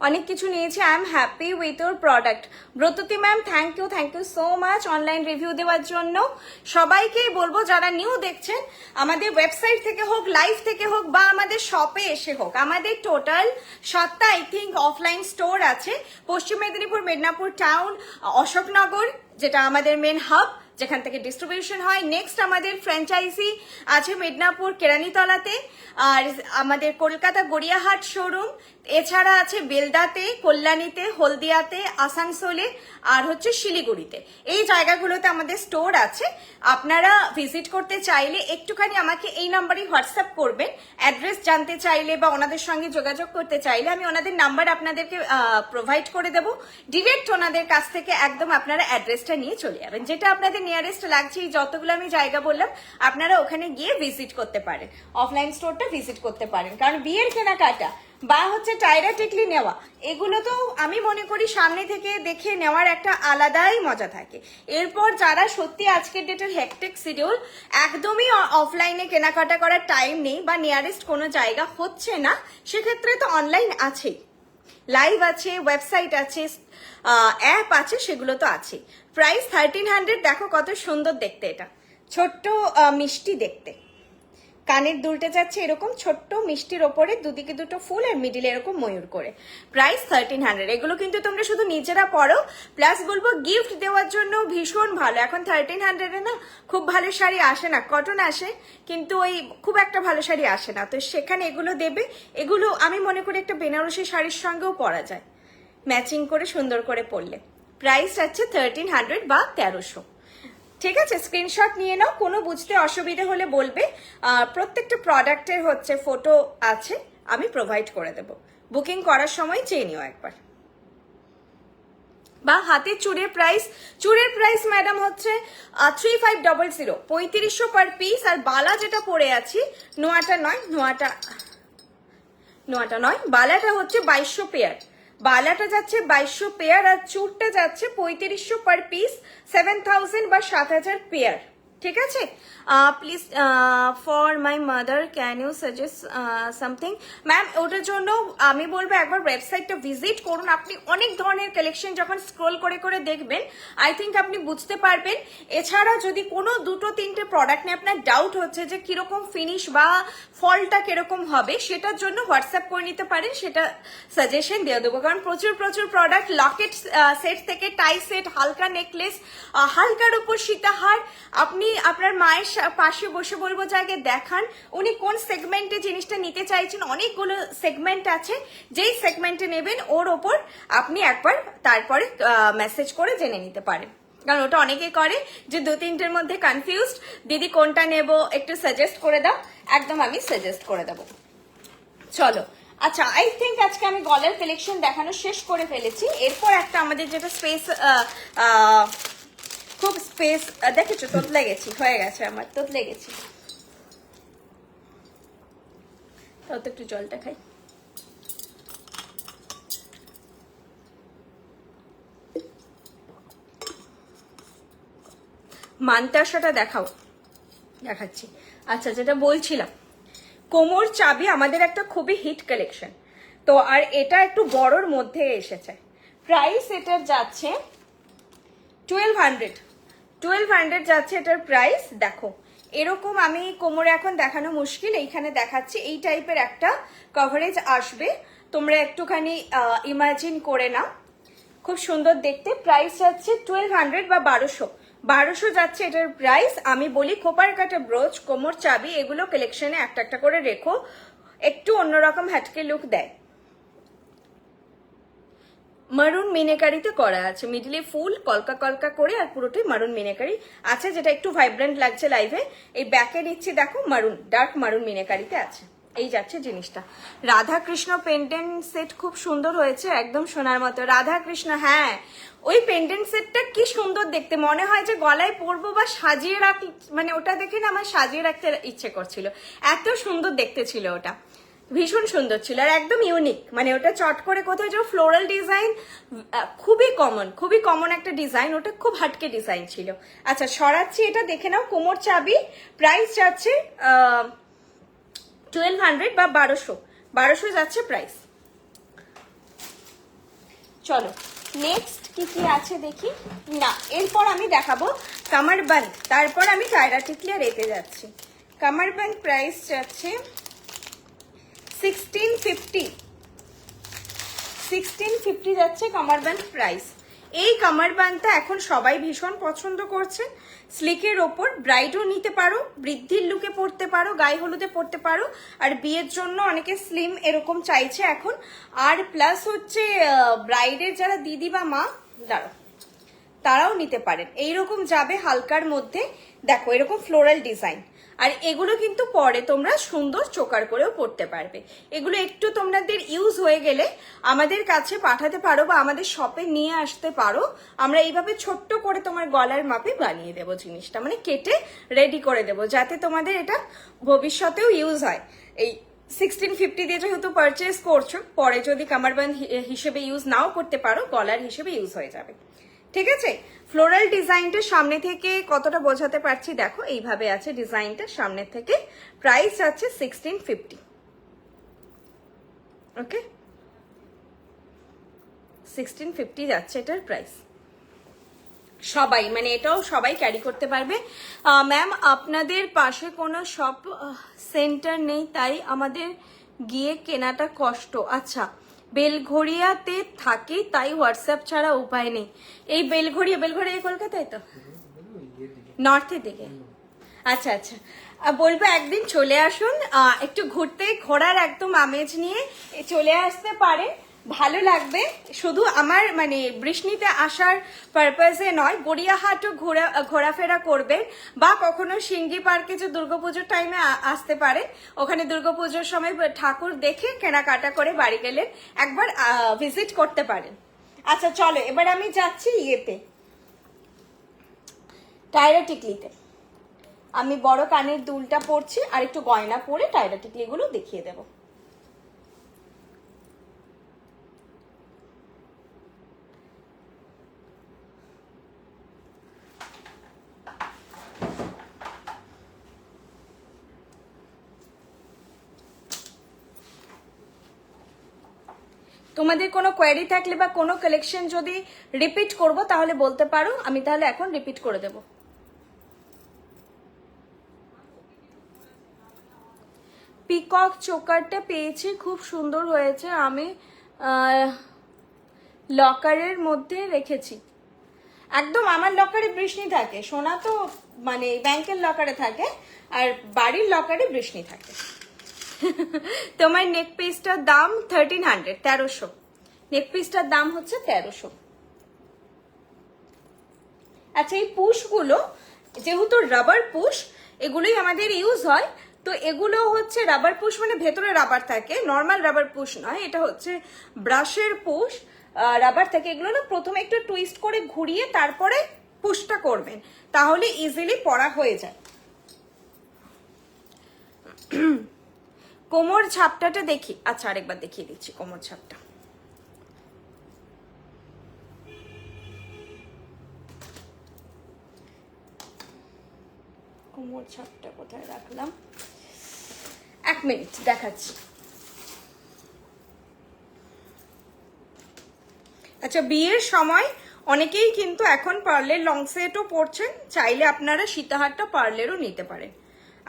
অনেক কিছু নিয়েছি। I am happy with your product. Bratati ma'am thank you so much online review দেওয়ার জন্য। সবাইকেই বলবো যারা নিউ দেখছেন, আমাদের ওয়েবসাইট থেকে হোক, লাইভ থেকে হোক, বা আমাদের শপে এসে হোক, আমাদের টোটাল 7টা আই থিঙ্ক অফলাইন স্টোর আছে। পশ্চিম মেদিনীপুর, মেদিনীপুর টাউন, অশোকনগর যেটা আমাদের মেন হাব, যেখান থেকে ডিস্ট্রিবিউশন হয়। নেক্সট আমাদের ফ্র্যাঞ্চাইজি আছে মেদিনীপুর কেরানীতলাতে, আর আমাদের কলকাতা গড়িয়াহাট শোরুম, এছাড়া আছে বেলদাতে, কল্যাণীতে, হলদিয়াতে, আসানসোলে আর হচ্ছে শিলিগুড়িতে। এই জায়গাগুলোতে আমাদের স্টোর আছে। আপনারা ভিজিট করতে চাইলে একটুখানি আমাকে এই নাম্বারে হোয়াটসঅ্যাপ করবেন। অ্যাড্রেস জানতে চাইলে বা ওনাদের সঙ্গে যোগাযোগ করতে চাইলে আমি ওনাদের নাম্বার আপনাদেরকে প্রোভাইড করে দেবো। ডিরেক্ট ওনাদের কাছ থেকে একদম আপনারা অ্যাড্রেসটা নিয়ে চলে যাবেন, যেটা আপনাদের নিয়ারেস্ট লাগছে। এই যতগুলো আমি জায়গা বললাম আপনারা ওখানে গিয়ে ভিজিট করতে পারেন, অফলাইন স্টোরটা ভিজিট করতে পারেন। কারণ বিয়ের কেনাকাটা বা হচ্ছে টায়রা টিকলি নেওয়া, এগুলো তো আমি মনে করি সামনে থেকে দেখে নেওয়ার একটা আলাদাই মজা থাকে। এরপর যারা সত্যি আজকের ডেটের হেক্টিক শিডিউল, একদমই অফলাইনে কেনাকাটা করার টাইম নেই বা নিয়ারেস্ট কোনো জায়গা হচ্ছে না, সেক্ষেত্রে তো অনলাইন আছেই, লাইভ আছে, ওয়েবসাইট আছে, অ্যাপ আছে, সেগুলো তো আছে। প্রাইস 1300। দেখো কত সুন্দর দেখতে, এটা ছোট্ট মিষ্টি দেখতে, কানের দুলটে যাচ্ছে এরকম ছোট্ট মিষ্টির ওপরে দুদিকে দুটো ফুল আর মিডিলে এরকম ময়ূর করে। প্রাইস 1300। এগুলো কিন্তু তোমরা শুধু নিজেরা পরো, প্লাস বলবো গিফট দেওয়ার জন্য ভীষণ ভালো। এখন 1300 না খুব ভালো শাড়ি আসে না, কটন আসে কিন্তু ওই খুব একটা ভালো শাড়ি আসে না, তো সেখানে এগুলো দেবে। এগুলো আমি মনে করি একটা বেনারসি শাড়ির সঙ্গেও পরা যায়, ম্যাচিং করে সুন্দর করে পরলে। প্রাইস আছে 1300 বা 1300। ঠিক আছে, স্ক্রিনশট নিয়ে নাও, কোনো বুঝতে অসুবিধা হলে বলবে। প্রত্যেকটা প্রোডাক্টের হচ্ছে ফটো আছে, আমি প্রোভাইড করে দেব। বুকিং করার সময় চেয়ে নিও একবার। বা হাতে চুড়ের প্রাইস ম্যাডাম হচ্ছে 3500, 3500 পার পিস। আর বালা যেটা পরে আছি, নোয়াটা নয়, বালাটা হচ্ছে 2200 পেয়ার। বালাটা যাচ্ছে 2200 পেয়ার আর চুরটা যাচ্ছে 3500 পার পিস, 7000 বা 7000 পেয়ার। ঠিক আছে, please for my mother can you suggest something. Ma'am ওটার জন্য আমি বলবো একবার ওয়েবসাইটটা ভিজিট করুন। আপনি অনেক ধরনের কালেকশন যখন স্ক্রোল করে করে দেখবেন, আই থিঙ্ক আপনি বুঝতে পারবেন। এছাড়া যদি কোনো দুটো তিনটে প্রোডাক্ট নিয়ে আপনার ডাউট হচ্ছে যে কিরকম ফিনিশ বা ফলটা কিরকম হবে, সেটার জন্য হোয়াটসঅ্যাপ করে নিতে পারেন, সেটা সাজেশন দিয়ে দেবো। কারণ প্রচুর প্রোডাক্ট, লকেট সেট থেকে টাই সেট, হালকা নেকলেস, হালকার উপর সীতাহার, আপনি আপনার মায়ের পাশে বসে বলবো যে আগে দেখান উনি কোন সেগমেন্টে জিনিসটা নিতে চাইছেন। অনেকগুলো সেগমেন্ট আছে, যেই সেগমেন্টে নেবেন ওর ওপর আপনি একবার তারপরে মেসেজ করে জেনে নিতে পারেন। কারণ ওটা অনেকে করে যে দু তিনটের মধ্যে কনফিউজড, দিদি কোনটা নেব একটু সাজেস্ট করে দাও, একদম আমি সাজেস্ট করে দেবো। চলো, আচ্ছা আই থিঙ্ক আজকে আমি গলার কালেকশন দেখানো শেষ করে ফেলেছি। এরপর একটা আমাদের যেটা স্পেস, খুব স্পেস, দেখেছো তোতলে গেছি, হয়ে গেছে আমার, তোতলে গেছি। তত একটু জলটা খাই। মান্তাসাটা দেখাচ্ছি। আচ্ছা, যেটা বলছিলাম, কোমর চাবি আমাদের একটা খুবই হিট কালেকশন তো, আর এটা একটু বড়র মধ্যে এসেছে। প্রাইস এটার যাচ্ছে 1200 যাচ্ছে এটার প্রাইস। দেখো এরকম, আমি কোমরে এখন দেখানো মুশকিল, এইখানে দেখাচ্ছি, এই টাইপের একটা কভারেজ আসবে, তোমরা একটুখানি ইমাজিন করে নাও, খুব সুন্দর দেখতে। প্রাইস যাচ্ছে 1200 বা 1200 যাচ্ছে এটার প্রাইস। আমি বলি খোপার কাটা ব্রোচ, কোমর চাবি, এগুলো কালেকশনে একটা একটা করে রেখো, একটু অন্যরকম হ্যাটকে লুক দেয়। মারুন মিনেকারিতে করা আছে, মিডলে ফুল কলকা কলকা করে, আর পুরোটাই মারুন মিনেকারি আছে, যেটা একটু ভাইব্রেন্ট লাগছে লাইভে। এই ব্যাকে নিচ্ছে দেখো, মারুন, ডার্ক মারুন মিনেকারিতে আছে। এই যাচ্ছে জিনিসটা। রাধা কৃষ্ণ পেন্ডেন্ট সেট খুব সুন্দর হয়েছে, একদম সোনার মতো। রাধা কৃষ্ণ, হ্যাঁ ওই পেন্ডেন্ট সেটটা কি সুন্দর দেখতে, মনে হয় যে গলায় পরবো বা সাজিয়ে রাখ, মানে ওটা দেখে না আমার সাজিয়ে রাখতে ইচ্ছে করছিল, এত সুন্দর দেখতে ছিল ওটা, ভীষণ সুন্দর ছিল আর একদম ইউনিক। মানে ওটা চট করে কোথাও যে ফ্লোরাল ডিজাইন, খুবই কমন একটা ডিজাইন, ওটা খুব হাটকে ডিজাইন ছিল। আচ্ছা সরাচ্ছি, এটা দেখে নাও, কোমর চাবি, প্রাইস যাচ্ছে 1200 বা 1200 যাচ্ছে প্রাইস। চলো নেক্সট কি কি আছে দেখি। না, এরপর আমি দেখাবো কামারবান্দ, তারপর আমি টায়রা টিকলি আর এতে যাচ্ছি। কামারবান্দ প্রাইস যাচ্ছে 1650 যাচ্ছে কামারবান্দ প্রাইস। এই কামারবানটা এখন সবাই ভীষণ পছন্দ করছে। স্লিকের ওপর ব্রাইডও নিতে পারো, বৃদ্ধির লুকে পরতে পারো, গায়ে হলুদে পরতে পারো, আর বিয়ের জন্য অনেকে স্লিম এরকম চাইছে এখন। আর প্লাস হচ্ছে ব্রাইডের যারা দিদি বা মা দাঁড়ো তারাও নিতে পারেন। এইরকম যাবে হালকার মধ্যে, দেখো এরকম ফ্লোরাল ডিজাইন। আর এগুলো কিন্তু পরে তোমরা সুন্দর চোকার করেও পরতে পারবে। এগুলো একটু তোমাদের ইউজ হয়ে গেলে আমাদের কাছে পাঠাতে পারো বা আমাদের শপে নিয়ে আসতে পারো। আমরা এইভাবে ছোট্ট করে তোমার গলার মাপে বানিয়ে দেবো জিনিসটা, মানে কেটে রেডি করে দেবো, যাতে তোমাদের এটা ভবিষ্যতেও ইউজ হয়। এই 1650 দিয়ে যেহেতু পারচেস করছো, পরে যদি কামারবান্দ হিসেবে ইউজ নাও করতে পারো, গলার হিসেবে ইউজ হয়ে যাবে। ঠিক আছে, ফ্লোরাল ডিজাইনটা সামনে থেকে কতটা বোঝাতে পারছি দেখো, এইভাবে আছে ডিজাইনটা সামনে থেকে। প্রাইস আছে 1650। ওকে, 1650 যাচ্ছে এটার প্রাইস। সবাই মানে এটাও সবাই ক্যারি করতে পারবে। ম্যাম আপনাদের পাশে কোনো শপ সেন্টার নেই, তাই আমাদের গিয়ে কেনাটা কষ্ট। আচ্ছা, বেলঘড়িয়াতে থাকি, তাই হোয়াটসঅ্যাপ ছাড়া উপায় নেই। এই বেলঘড়িয়া কলকাতায় তো নর্থের দিকে। আচ্ছা আচ্ছা, বলবো একদিন চলে আসুন, একটু ঘোরার একদম আমেজ নিয়ে চলে আসতে পারে, ভালো লাগবে। শুধু আমার মানে বৃষ্ণিতে আসার পারপাসে নয়, গড়িয়াহাটও ঘোরাফেরা করবেন, বা কখনো সিঙ্গি পার্কে যে দুর্গাপুজোর টাইমে আসতে পারে, ওখানে দুর্গাপুজোর সময় ঠাকুর দেখে কেনাকাটা করে বাড়ি গেলেন, একবার ভিজিট করতে পারেন। আচ্ছা চলো, এবার আমি যাচ্ছি ইয়েতে, টায়রা টিকলিতে। আমি বড় কানের দুলটা পরছি, আর একটু গয়না পরে টায়রা টিকলিগুলো দেখিয়ে দেবো। তোমাদের কোনো কোয়েরি থাকলে বা কোনো কালেকশন যদি রিপিট করব তাহলে বলতে পারো, আমি তাহলে এখন রিপিট করে দেব। পিকক চোকারটা পেয়েছি, খুব সুন্দর হয়েছে, আমি লকারের মধ্যে রেখেছি। একদম আমার লকারে বৃষ্ণি থাকে, সোনা তো মানে ব্যাংকের লকারে থাকে, আর বাড়ির লকারে বৃষ্ণি থাকে। তোমার নেক পিসটার দাম 1300, 1300। নেক পিসটার দাম হচ্ছে 1300। আচ্ছা, এই পুশগুলো যেহেতু রাবার পুশ, এগুলোই আমাদের ইউজ হয়, তো এগুলো হচ্ছে রাবার পুশ, মানে ভেতরে রাবার থাকে, নর্মাল রাবার পুশ নয়, এটা হচ্ছে ব্রাশের পুশ, রাবার থাকে। এগুলো না প্রথমে একটু টুইস্ট করে ঘুরিয়ে তারপরে পুশটা করবেন, তাহলে ইজিলি পরা হয়ে যায়। কোমর ছাপটাটা দেখি, আচ্ছা আরেকবার দেখিয়ে দিচ্ছি কোমর ছাপটা। কোমর ছাপটা কোথায় রাখলাম, 1 মিনিট দেখাচ্ছি। আচ্ছা, বিয়ের সময় অনেকেই কিন্তু এখন পার্লের লং সেটও পরছেন, চাইলে আপনারা সীতাহারটা পার্লেরও নিতে পারেন।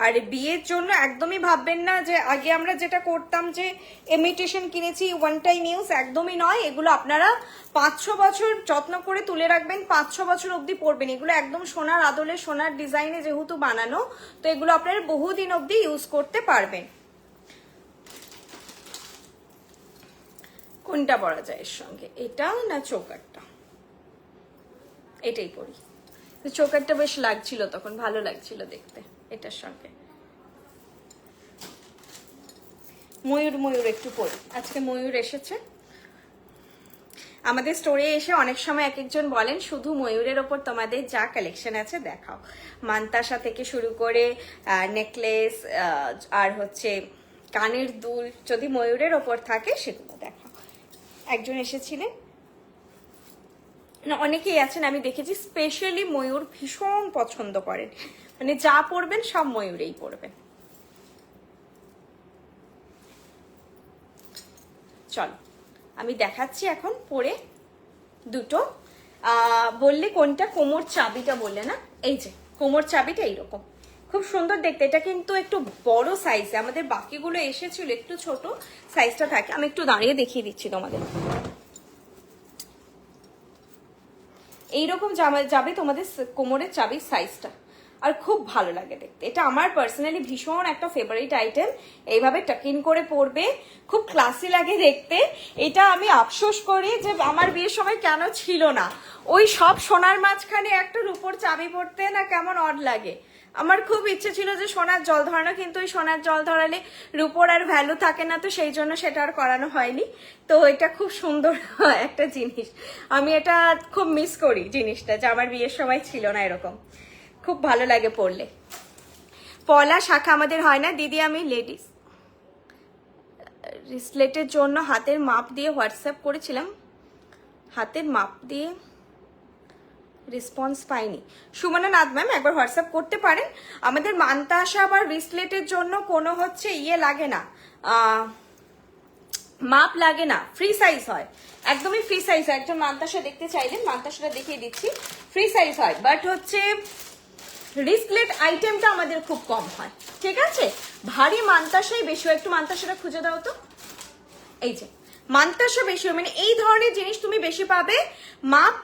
আর বিয়ের জন্য একদমই ভাববেন না যে আগে আমরা যেটা করতাম যে ইমিটেশন কিনেছি ওয়ান টাইম ইউজ, একদমই নয়। এগুলো আপনারা 500 বছর যত্ন করে তুলে রাখবেন, 500 বছর অবধি পরবেন। এগুলো একদম সোনার আদলে সোনার ডিজাইনে যেহেতু বানানো, তো এগুলো আপনারা বহুদিন অবধি ইউজ করতে পারবেন। কোনটা পরা যায় এর সঙ্গে, এটা না চোকারটা? এটাই পরি। চোকারটা বেশ লাগছিল তখন, ভালো লাগছিল দেখতে এটার সঙ্গে। ময়ূর একটু পরি, আজকে ময়ূর এসেছে আমাদের স্টোরে এসে। অনেক সময় এক একজন বলেন শুধু ময়ূরের ওপর তোমাদের যা কালেকশন আছে দেখাও, মান্তাসা থেকে শুরু করে নেকলেস আর হচ্ছে কানের দুল, যদি ময়ূরের ওপর থাকে সেগুলো দেখাও। একজন এসেছিলেন, না অনেকেই আছেন আমি দেখেছি স্পেশালি ময়ূর ভীষণ পছন্দ করেন, মানে যা পরবেন সব ময়ূরেই পরবেন। চলো আমি দেখাচ্ছি এখন পরে দুটো। বললে কোনটা? কোমর চাবিটা বললে না? এই যে কোমর চাবিটা এইরকম, খুব সুন্দর দেখতে। এটা কিন্তু একটু বড় সাইজে, আমাদের বাকিগুলো এসেছিল একটু ছোট সাইজটা থাকে। আমি একটু দাঁড়িয়ে দেখিয়ে দিচ্ছি তোমাদের। এইরকম যাবে তোমাদের কোমরের চাবির সাইজটা, আর খুব ভালো লাগে দেখতে। এটা আমার পার্সোনালি ভীষণ একটা ফেভারিট আইটেম। এইভাবে টাকিন করে পরবে, খুব ক্লাসি লাগে দেখতে। এটা আমি আফসোস করি যে আমার বিয়ের সময় কেন ছিল না। ওই সব সোনার মাঝখানে একটা রূপোর চাবি পরতে না কেমন অড লাগে। আমার খুব ইচ্ছে ছিল যে সোনার জল ধরানো, কিন্তু ওই সোনার জল ধরালে রূপোর আর ভ্যালু থাকে না, তো সেই জন্য সেটা আর করানো হয়নি। তো এটা খুব সুন্দর একটা জিনিস, আমি এটা খুব মিস করি জিনিসটা, যে আমার বিয়ের সময় ছিল না এরকম। খুব ভালো লাগে পরলে। পলা শাখা আমাদের হয় না দিদি। আমি লেডিস রিসলেটের জন্য হাতের মাপ দিয়ে হোয়াটসঅ্যাপ করেছিলাম, হাতের মাপ দিয়ে রেসপন্স পাইনি। সুমনা নাথ ম্যাম একবার হোয়াটসঅ্যাপ করতে পারেন। আমাদের মান্তাসা বা রিসলেটের জন্য কোনো হচ্ছে ইয়ে লাগে না, মাপ লাগে না, ফ্রি সাইজ হয়, একদমই ফ্রি সাইজ হয়। একজন মান্তাসা দেখতে চাইলেন, মান্তাসাটা দেখিয়ে দিচ্ছি, ফ্রি সাইজ হয়। বাট হচ্ছে রিসলেট আইটেমটা আমাদের খুব কম হয়, ঠিক আছে? ভারী মান্তাসাই বেশি হয়। একটু মান্তাসাটা খুঁজে দাও তো, এই যে মান্তাসা বেশি হয়, মানে এই ধরনের জিনিস তুমি বেশি পাবে। মাপ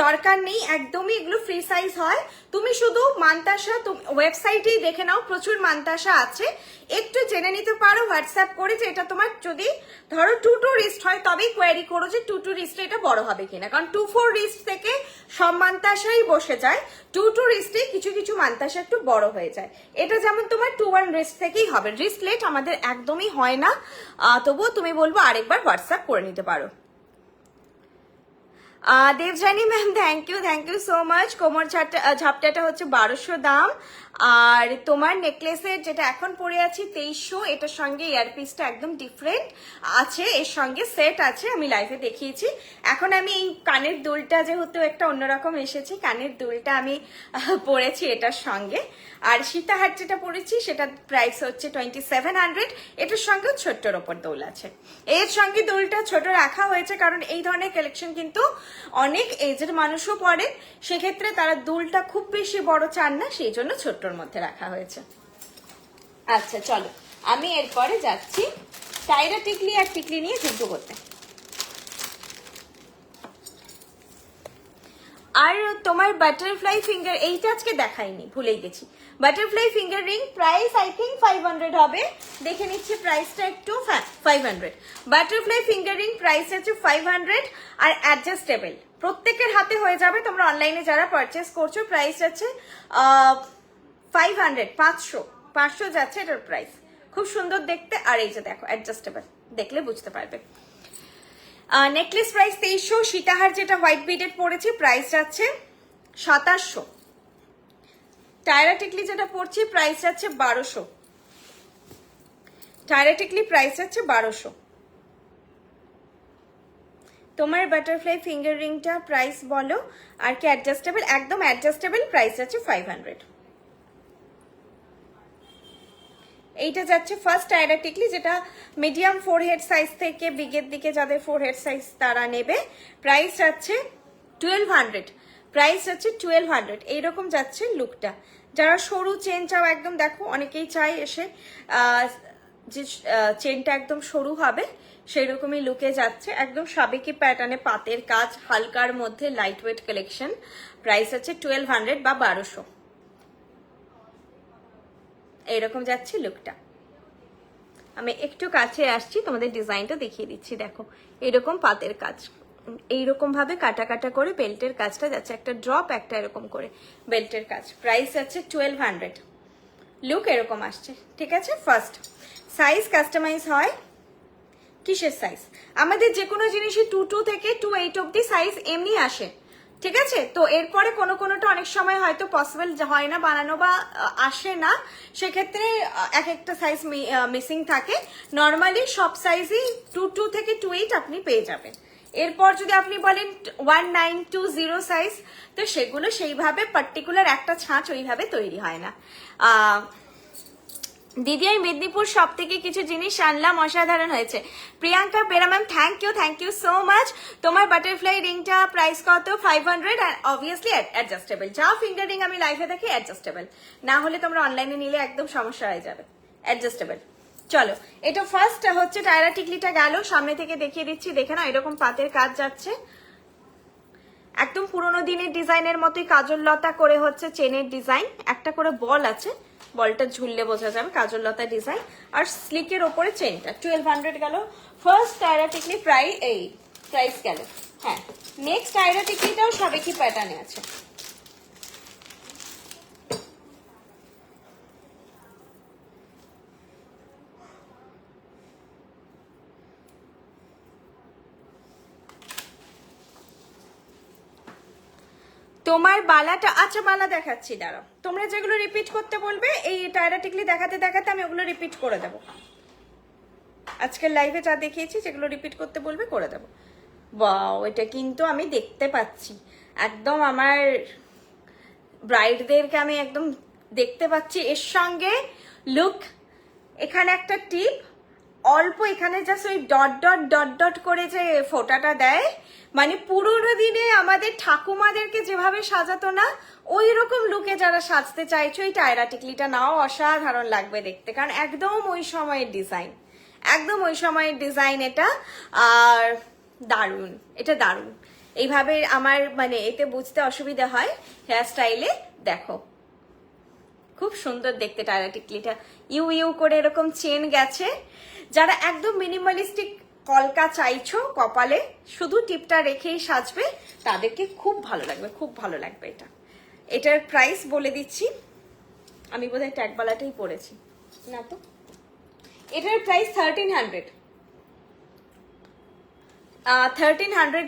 দরকার নেই, একদমই এগুলো ফ্রি সাইজ হয়। তুমি শুধু মান্তাসা ওয়েবসাইটেই দেখে নাও, প্রচুর মান্তাসা আছে, একটু জেনে নিতে পারো হোয়াটসঅ্যাপ করে যে এটা তোমার যদি ধরো 2-2 রিস্ট হয় তবেই কোয়ারি করো যে 2-2 রিস্টে এটা বড় হবে কিনা, কারণ 2-4 রিস্ট থেকে সব মান্তাসাই বসে যায়, 2-2 রিস্টে কিছু কিছু মান্তাসা একটু বড় হয়ে যায়। এটা যেমন তোমার 2-1 রিস্ট থেকেই হবে, রিস্টলেট আমাদের একদমই হয় না। তবুও তুমি বলবো আরেকবার হোয়াটসঅ্যাপ করে নিতে পারো। Debjani ma'am thank you so much. কোমর ঝাপটাটা হচ্ছে 1200 দাম, আর তোমার নেকলেসের যেটা এখন পরে আছি 2300, এটার সঙ্গে ইয়ারপিসটা একদম ডিফারেন্ট আছে, এর সঙ্গে সেট আছে, আমি লাইভে দেখিয়েছি। এখন আমি এই কানের দুলটা যেহেতু একটা অন্যরকম এসেছে, কানের দুলটা আমি পরেছি এটার সঙ্গে। আর সীতাহার যেটা পরেছি সেটা প্রাইস হচ্ছে 2700, এটার সঙ্গে ছোট্টর ওপর দোল আছে। এর সঙ্গে দোলটা ছোট রাখা হয়েছে কারণ এই ধরনের কালেকশন কিন্তু অনেক এজের মানুষও পরে, সেক্ষেত্রে তারা দুলটা খুব বেশি বড় চান না, সেই জন্য ছোট্টর মধ্যে রাখা হয়েছে। আচ্ছা চলো, আমি এরপরে যাচ্ছি টাইরা টিকলি আর টিকলি নিয়ে যুদ্ধ করতে। আর তোমার বাটারফ্লাই ফিঙ্গার, এইটা আজকে দেখাইনি, ভুলেই গেছি। Butterfly finger ring price I think 500 হবে, দেখে নিচ্ছি প্রাইসটা একটু। 500 বাটারফ্লাই ফিঙ্গার রিং প্রাইস আছে 500, আর অ্যাডজাস্টেবল প্রত্যেকের হাতে হয়ে যাবে। তোমরা অনলাইনে যারা পারচেস করছো প্রাইস আছে 500, 500 যাচ্ছে এটার প্রাইস। খুব সুন্দর দেখতে, আর এই যে দেখো অ্যাডজাস্টেবল, দেখলে বুঝতে পারবে। নেকলেস প্রাইস 2300, সীতাহার যেটা হোয়াইট বিডেড পড়েছি প্রাইস যাচ্ছে 2700, টায়রা টিকলি যেটা পড়ছি প্রাইস যাচ্ছে 1200, টায়রা টিকলি প্রাইস যাচ্ছে 1200। তোমার বাটারফ্লাই ফিঙ্গার রিংটা প্রাইস বলো, আর কি অ্যাডজাস্টেবল? একদম অ্যাডজাস্টেবল, প্রাইস যাচ্ছে 500। এইটা যাচ্ছে ফার্স্ট টায়রা টিকলি, যেটা মিডিয়াম ফোরহেড সাইজ থেকে বিগের দিকে যাদের ফোরহেড সাইজ তারা নেবে। প্রাইস যাচ্ছে 1200, প্রাইস যাচ্ছে 1200। এইরকম যাচ্ছে লুকটা। যারা সরু চেন চাও, একদম দেখো অনেকেই চাই এসে যে চেনটা একদম সরু হবে, সেই রকমই লুকে যাচ্ছে, একদম সাবেকি প্যাটার্নে পাতের কাজ, হালকার মধ্যে লাইট ওয়েট কালেকশন। প্রাইস আছে 1200 বা 1200, এইরকম যাচ্ছে লুকটা। আমি একটু কাছে আসছি, তোমাদের ডিজাইনটা দেখিয়ে দিচ্ছি। দেখো এরকম পাতের কাজ, এইরকম ভাবে কাটা কাটা করে বেল্টের কাজটা যাচ্ছে, একটা ড্রপ একটা এরকম করে বেল্টের কাজ। প্রাইস আছে 1200, লুক এরকম আসছে, ঠিক আছে? ফার্স্ট সাইজ কাস্টমাইজ হয়। কিসের সাইজ? আমাদের যে কোনো জিনিসই 22 থেকে 28 অব্দি সাইজ এমনি আসে, ঠিক আছে? তো এরপরে কোনোটা অনেক সময় হয়তো পসিবল হয় না বানানো বা আসে না, সেক্ষেত্রে এক একটা সাইজ মিসিং থাকে। নর্মালি সব সাইজই 22 থেকে 28 আপনি পেয়ে যাবেন। এরপর যদি আপনি বলেন 1920 সাইজ, তো সেগুলো সেইভাবে পার্টিকুলার একটা ছাঁচ ওইভাবে তৈরি হয় না। দিদি আমি মেদিনীপুর সব থেকে কিছু জিনিস আনলাম, অসাধারণ হয়েছে। Priyanka Bera ma'am thank you so much. তোমার বাটারফ্লাই রিংটা প্রাইস কত? 500, আর অবভিয়াসলি অ্যাডজাস্টেবল। যা ফিঙ্গার রিং আমি লাইভে দেখি অ্যাডজাস্টেবল, না হলে তোমরা অনলাইনে নিলে একদম সমস্যা হয়ে যাবে। অ্যাডজাস্টেবল। চলো, এটা ফার্স্ট হচ্ছে টায়রা টিকলিটা গেল, সামনে থেকে দেখিয়ে দিচ্ছি, দেখে না এরকম পাতের কাজ যাচ্ছে। একদম পুরোনো দিনের ডিজাইনের মতোই কাজল লতা করে হচ্ছে চেনের ডিজাইন, একটা করে বল আছে, বলটা ঝুললে বোঝা যাবে কাজল লতা ডিজাইন, আর স্লিকের ওপরে চেনটা। 1200 গেল ফার্স্ট টায়রা টিকলি প্রাইস গেল। হ্যাঁ, নেক্সট টায়রা টিকলিটাও সাবেকি প্যাটার্নে আছে। তোমার বালাটা, আচ্ছা বালা দেখাচ্ছি, দাঁড়াও। তোমরা যেগুলো রিপিট করতে বলবে এই টায়রা টিকলি দেখাতে দেখাতে আমি ওগুলো রিপিট করে দেবো। আজকের লাইভে যা দেখিয়েছি যেগুলো রিপিট করতে বলবে করে দেবো। ওয়াও, এটা কিন্তু আমি দেখতে পাচ্ছি, একদম আমার ব্রাইডদেরকে আমি একদম দেখতে পাচ্ছি। এর সঙ্গে লুক, এখানে একটা টিপ, অল্প এখানে জাস্ট ওই ডট ডট ডট ডট করে যে ফোঁটাটা দেয়, মানে পুরোনো দিনে আমাদের ঠাকুমাদেরকে যেভাবে সাজাতো না, ওই রকম লুকে যারা সাজতে চাইছো এই টায়রা টিকলিটা নাও, অসাধারণ লাগবে দেখতে, কারণ একদম ওই সময়ের ডিজাইন, একদম ওই সময়ের ডিজাইন এটা। আর দারুণ, এটা দারুণ। এইভাবে আমার মানে এতে বুঝতে অসুবিধা হয় হেয়ার স্টাইলে। দেখো খুব সুন্দর দেখতে টায়রা টিকলিটা, ইউ ইউ করে এরকম চেন গেছে। যারা একদম মিনিমালিস্টিক কলকা চাইছো কপালে, শুধু টিপটা রেখেই সাজবে, তাদেরকে খুব ভালো লাগবে, খুব ভালো লাগবে এটা। এটার প্রাইস বলে দিচ্ছি, আমি বোধহয় ট্যাগবালাটাই পরেছি না তো। এটার প্রাইস 1300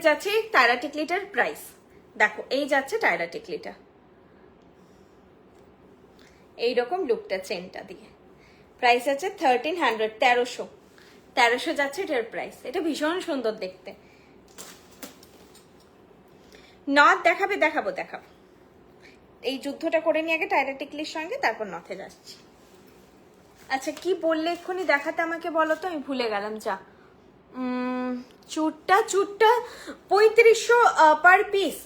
যাচ্ছে টায়রা টিকলিটার প্রাইস। দেখো এই যাচ্ছে টায়রা টিকলিটা এইরকম লুকটা চেনটা দিয়ে, প্রাইস আছে 1300, 1300 যাচ্ছে এটার প্রাইস। এটা ভীষণ সুন্দর দেখতে। নথ দেখাবে? দেখাবো। এই যুদ্ধটা করে নিয়ে আগে টায়রা টিকলির সঙ্গে, তারপর নথে যাচ্ছি। আচ্ছা কি বললে এক্ষুনি দেখাতে আমাকে বলো তো, আমি ভুলে গেলাম। যা চুরটা 3500 পার পিস,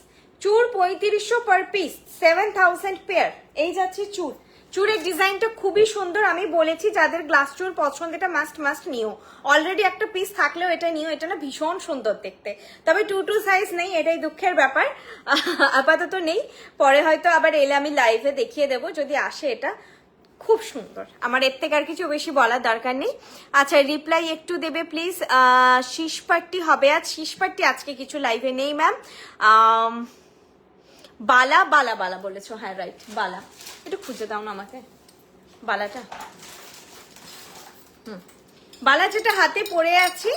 চুর 3500 পার পিস, 7000 পেয়ার। এই যাচ্ছে চুর। চুরের ডিজাইনটা খুবই সুন্দর, আমি বলেছি যাদের গ্লাস চুর পছন্দ এটা মাস্ট নিও। অলরেডি একটা পিস থাকলেও এটা নিও, এটা না ভীষণ সুন্দর দেখতে। তবে 2 সাইজ নেই, এটাই দুঃখের ব্যাপার, আপাতত নেই। পরে হয়তো আবার এলে আমি লাইভে দেখিয়ে দেবো যদি আসে। এটা খুব সুন্দর, আমার এর থেকে আর কিছু বেশি বলার দরকার নেই। আচ্ছা রিপ্লাই একটু দেবে প্লিজ। শীষ পাট্টি হবে আজ, শীষ পাট্টি আজকে কিছু লাইভে নেই ম্যাম। বালা বলেছো, হ্যাঁ রাইট, বালা। একটু খুঁজে দাও না আমাকে বালাটা। বালা যেটা হাতে পরে আছি,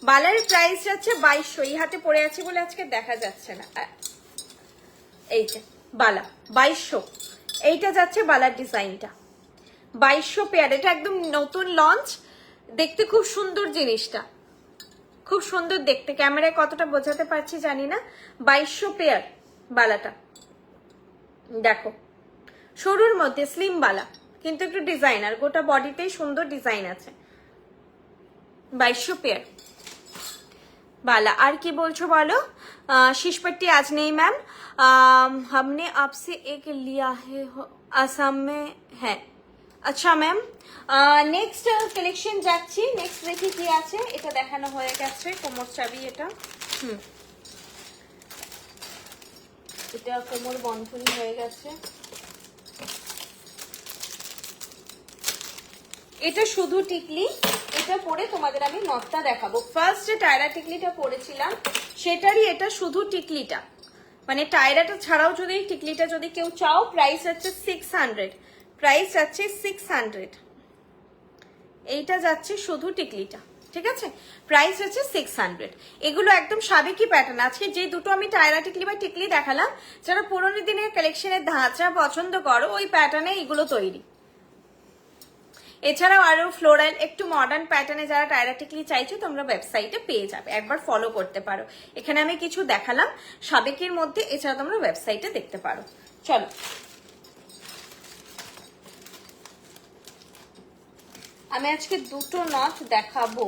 বালার প্রাইস যাচ্ছে 2200। এই হাতে পরে আছি বলে আজকে দেখা যাচ্ছে না। এই যে বালা 2200, এইটা যাচ্ছে বালার ডিজাইনটা 2200 পেয়ার। এটা একদম নতুন লঞ্চ, দেখতে খুব সুন্দর জিনিসটা, খুব সুন্দর দেখতে। ক্যামেরায় কতটা বোঝাতে পারছি জানি না। 2200 পেয়ার বালাটা, দেখো সরুর মধ্যে স্লিম বালা, কিন্তু একটু ডিজাইনার, গোটা বডিতেই সুন্দর ডিজাইন আছে। 2200 পেয়ার बाला। আর কি বলছো বলো? शीश पट्टी आज नहीं मैम, हमने आपसे एक लिया है, आसाम में है। আচ্ছা ম্যাম, নেক্সট কালেকশন যাচ্ছি। নেক্সট দেখি কি আছে। এটা দেখানো হয়ে গেছে, কোমর চাবি এটা। এটা কোমর বন্ধনী হয়ে গেছে। এটা শুধু টিকলি, এটা পরে তোমাদের আমি নথটা দেখাবো। ফার্স্ট যে টায়রা টিকলিটা পরেছিলাম সেটারই এটা শুধু টিকলিটা, মানে টায়রাটা ছাড়াও যদি টিকলিটা যদি কেউ চাও, প্রাইস আছে 600, প্রাইস আছে 600। এইটা যাচ্ছে শুধু টিকলিটা, ঠিক আছে, প্রাইস হচ্ছে 600। এগুলো একদম সাবেকি প্যাটার্ন। আজকে যে দুটো আমি টায়রা টিকলি বা টিকলি দেখালাম, যারা পুরোনো দিনের কালেকশনের ধাঁচা পছন্দ করো, ওই প্যাটার্নে এগুলো তৈরি। এছাড়াও আরো ফ্লোরাল একটু মডার্ন প্যাটার্নে যারা টায়রা টিকলি চাইছো, তোমরা ওয়েবসাইটে পেয়ে যাবে, একবার ফলো করতে পারো। এখানে আমি কিছু দেখালাম সাবেকের মধ্যে, এছাড়া তোমরা ওয়েবসাইটে দেখতে পারো। চলো আমি আজকে দুটো নথ দেখাবো,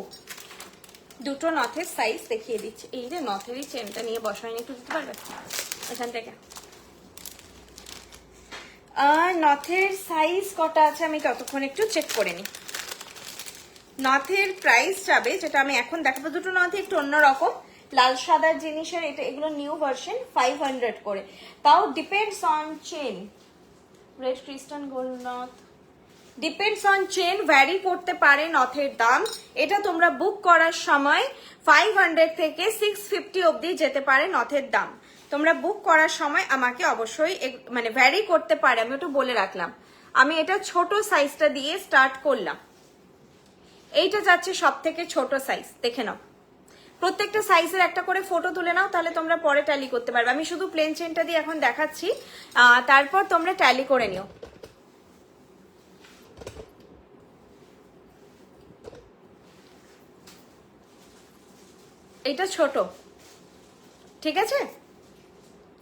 দুটো নথের সাইজ দেখিয়ে দিচ্ছি। এই যে নথেরই চেনটা নিয়ে বসায়নি, একটু দিতে পারবে এখান থেকে? নথের সাইজ কটা আছে আমি ততক্ষণ একটু চেক করে নিই। নথের প্রাইস যাবে, যেটা আমি এখন দেখাবো, দুটো নথ একটু অন্যরকম, লাল সাদার জিনিসের, এটা এগুলো নিউ ভার্সন 500 করে, তাও depends on chain. Red crystal gold নথ, ডিপেন্ডস অন চেন, ভ্যারি করতে পারে নথের দাম। এটা তোমরা বুক করার সময় 500 থেকে 650 অবধি যেতে পারে নথের দাম। তোমরা বুক করার সময় আমাকে অবশ্যই মানে ভ্যারি করতে পারে, আমি একটু বলে রাখলাম। আমি এটা ছোট সাইজটা দিয়ে স্টার্ট করলাম, এইটা যাচ্ছে সব থেকে ছোট সাইজ, দেখে নাও। প্রত্যেকটা সাইজের একটা করে ফটো তুলে নাও, তাহলে তোমরা পরে ট্যালি করতে পারবে। আমি শুধু প্লেন চেনটা দিয়ে এখন দেখাচ্ছি, তারপর তোমরা ট্যালি করে নিও। এটা ছোট, ঠিক আছে?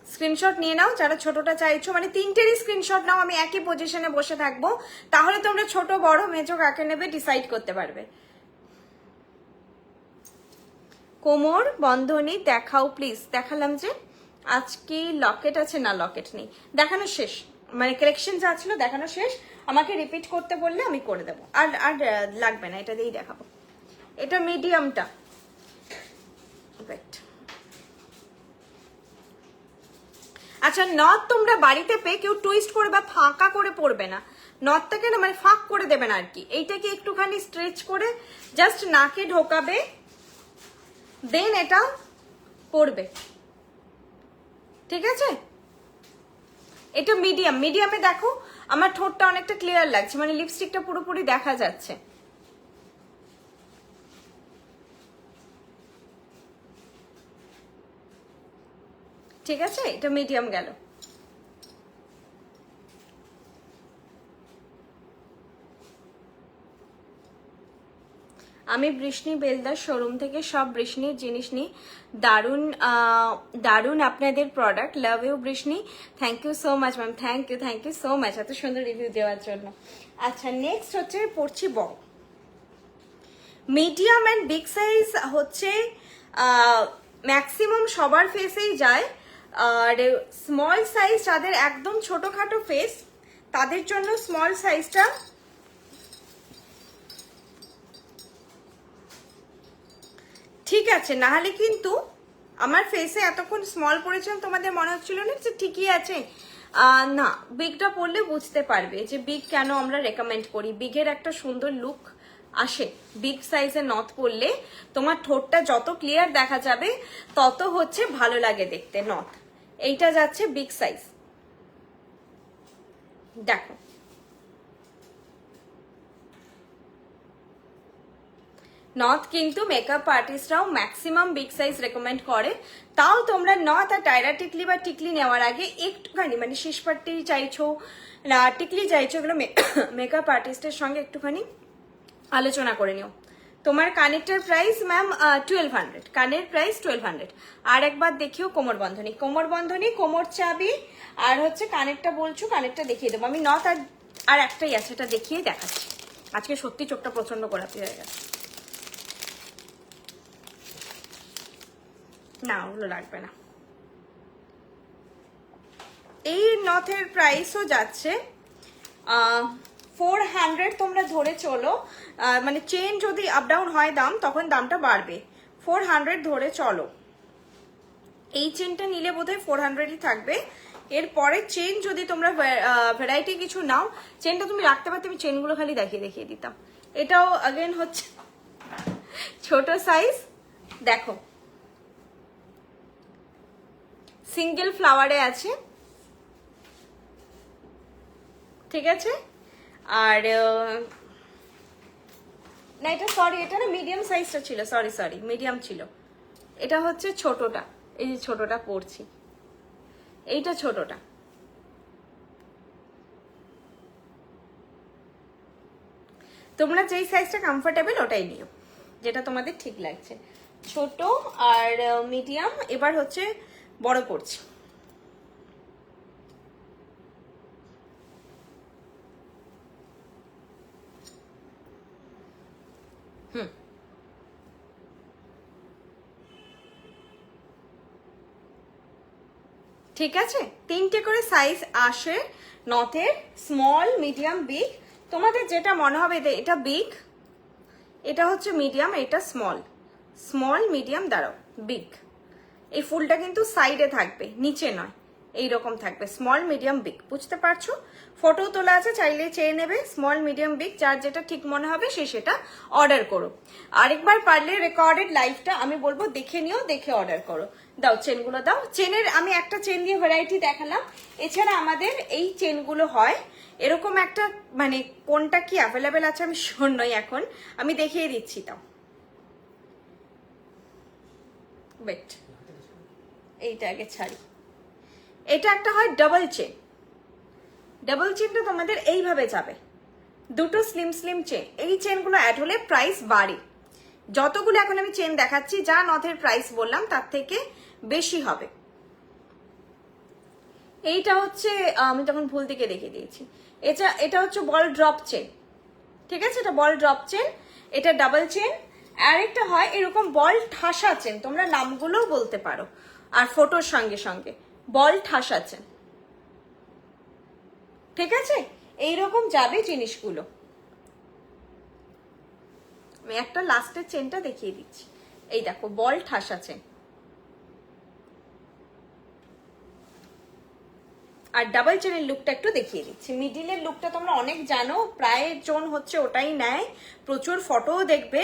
স্ক্রিনশট নিয়ে নাও যারা ছোটটা চাইছো, মানে তিনটেরই স্ক্রিনশট নাও, আমি একই পজিশনে বসে থাকবো, তাহলে তোমরা ছোট বড় মেজো কাকে নেবে ডিসাইড করতে পারবে। কোমর বন্ধনী দেখাও প্লিজ। দেখালাম যে আজকে লকেট আছে, না লকেট নেই, দেখানো শেষ, মানে কালেকশন যা ছিল দেখানো শেষ। আমাকে রিপিট করতে বললে আমি করে দেবো, আর আর লাগবে না, এটা দিয়েই দেখাবো। এটা মিডিয়ামটা, আচ্ছা নথ তোমরা বাড়িতে পেয়ে কেউ টুইস্ট করে বা ফাঁকা করে পড়বে না, নথটাকে না মানে ফাঁক করে দেবে না আর কি। এইটাকে একটুখানি স্ট্রেচ করে জাস্ট নাকে ঢোকাবে, দেন এটা পড়বে, ঠিক আছে? এটা মিডিয়াম, মিডিয়ামে দেখো আমার ঠোঁটটা অনেকটা ক্লিয়ার লাগছে, মানে লিপস্টিকটা পুরোপুরি দেখা যাচ্ছে। ঠিক আছে, এটা মিডিয়াম গেল। আমি বৃষ্ণি বেলদার শোরুম থেকে সব বৃষ্ণির জিনিস নিই, দারুণ দারুণ আপনাদের product, love you Brishni, thank you so much ma'am, thank you so much এত সুন্দর রিভিউ দেওয়ার জন্য। আচ্ছা নেক্সট হচ্ছে পড়ছি বড়। মিডিয়াম অ্যান্ড বিগ সাইজ হচ্ছে ম্যাক্সিমাম সবার ফেসেই যায়, আর স্মল সাইজ যাদের একদম ছোটখাটো ফেস তাদের জন্য স্মল সাইজটা ঠিক আছে, না হলে কিন্তু আমার ফেসে এতক্ষণ স্মল পড়েছিলাম তোমাদের মনে হচ্ছিল না যে ঠিকই আছে, না বিগটা পরলে বুঝতে পারবে যে বিগ কেন আমরা রেকমেন্ড করি। বিগের একটা সুন্দর লুক আসে, বিগ সাইজের নথ পরলে তোমার ঠোঁটটা যত ক্লিয়ার দেখা যাবে তত হচ্ছে ভালো লাগে দেখতে নথ। এইটা যাচ্ছে বিগ সাইজ, দেখো নথ কিন্তু মেকআপ আর্টিস্টরাও ম্যাক্সিমাম বিগ সাইজ রেকমেন্ড করে। তাও তোমরা নথ আর টায়রা টিকলি বা টিকলি নেওয়ার আগে একটুখানি মানে শেষপাট্টি চাইছো না টিকলি চাইছো, এগুলো মেকআপ আর্টিস্টের সঙ্গে একটুখানি আলোচনা করে নিও। তোমার কানেরটার প্রাইস ম্যাম 1200, কানের প্রাইস 1200। আর একবার দেখিও কোমর বন্ধনী, কোমর বন্ধনী, কোমর চাবি, আর হচ্ছে কানেরটা বলছো, কানেরটা দেখিয়ে দেবো আমি। নথ আর একটাই আছে, এটা দেখিয়ে দেখাচ্ছি। আজকে সত্যি চোখটা প্রচন্ড গোলাপি হয়ে গেছে, না ওগুলো লাগবে না। এই নথের প্রাইসও যাচ্ছে 400, তোমরা ধরে চলো, মানে চেন যদি আপ ডাউন হয় দাম তখন দামটা বাড়বে, 400 ধরে চলো। এই চেনটা নিলে বোধহয় 400ই থাকবে। এরপরে চেন যদি তোমরা ভ্যারাইটি কিছু নাও, চেনটা তুমি রাখতে পারতে, আমি চেনগুলো খালি দেখিয়ে দিতাম। এটাও अगेन হচ্ছে ছোট সাইজ, দেখো সিঙ্গেল ফ্লাওয়ারে আছে, ঠিক আছে? আর না এটা সরি, এটা না মিডিয়াম সাইজটা ছিল, সরি মিডিয়াম ছিল। এটা হচ্ছে ছোটটা, এই যে ছোটটা পরছি, এইটা ছোটটা। তোমরা যেই সাইজটা কমফোর্টেবল ওটাই নিও, যেটা তোমাদের ঠিক লাগছে। ছোট আর মিডিয়াম, এবার হচ্ছে বড় পড়ছি। ঠিক আছে, তিনটে করে সাইজ আসে নথের, স্মল মিডিয়াম বিগ। তোমাদের যেটা মনে হবে এটা বিগ, এটা হচ্ছে মিডিয়াম, এটা স্মল, স্মল মিডিয়াম, দাঁড়াও, বিগ। এই ফুলটা কিন্তু সাইডে থাকবে, নিচে নয়, এইরকম থাকবে, স্মল মিডিয়াম বিগ, বুঝতে পারছো? ফটো তোলা আছে, চাইলে চেয়ে নেবে, স্মল মিডিয়াম বিগ, যার যেটা ঠিক মনে হবে সে সেটা অর্ডার করো। আরেকবার পারলে রেকর্ডেড লাইভটা আমি বলবো দেখে নিও, দেখে অর্ডার করো। দাও চেনগুলো দাও। চেনের আমি একটা চেন দিয়ে ভ্যারাইটি দেখালাম, এছাড়া আমাদের এই চেনগুলো হয় এরকম একটা, মানে কোনটা কি অ্যাভেলেবেল আছে আমি শিওর নই এখন, আমি দেখিয়ে দিচ্ছি। তাও ওয়েট, এইটা আগে ছাড়ি। এটা একটা হয় ডাবল চেন। ডাবল চেনটা তোমাদের এইভাবে যাবে, দুটো স্লিম স্লিম চেন। এই চেনগুলো অ্যাড হলে প্রাইস বাড়ে। যতগুলো এখন আমি চেন দেখাচ্ছি, যা নথের প্রাইস বললাম তার থেকে বেশি হবে। এইটা হচ্ছে, আমি তখন ভুল দিকে রেখে দিয়েছি, এটা হচ্ছে বল ড্রপ চেন, ঠিক আছে? এটা বল ড্রপ চেন, এটা ডাবল চেন। আর একটা হয় এরকম বল ঠাসা চেন, তোমরা নামগুলোও বলতে পারো, আর ফটোর সঙ্গে সঙ্গে বল ঠাসা চেন, ঠিক আছে? এইরকম যাবে জিনিসগুলো। আমি একটা লাস্টের চেনটা দেখিয়ে দিচ্ছি, এই দেখো বল ঠাসা চেন। আর ডাবল চেনের লুকটা একটু দেখিয়ে দিচ্ছি। মিডিলের লুকটা তোমরা অনেক জানো, প্রায় জন হচ্ছে ওটাই নেয়, প্রচুর ফটোও দেখবে।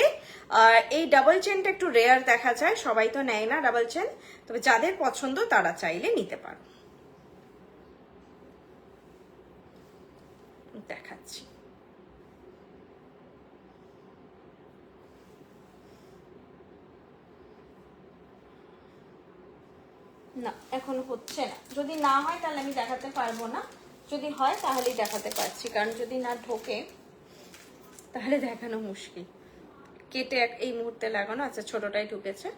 আর এই ডাবল চেনটা একটু রেয়ার দেখা যায়, সবাই তো নেয় না ডাবল চেন, তবে যাদের পছন্দ তারা চাইলে নিতে পারো। দেখাচ্ছি, না এখন হচ্ছে না, যদি না হয় তাহলে আমি দেখাতে পারবো না, যদি হয় তাহলেই দেখাতে পারছি, কারণ যদি না ঢোকে তাহলে দেখানো মুশকিল। কেটে এই মুহূর্তে লাগানো, আচ্ছা ছোটটাই ঢুকেছে।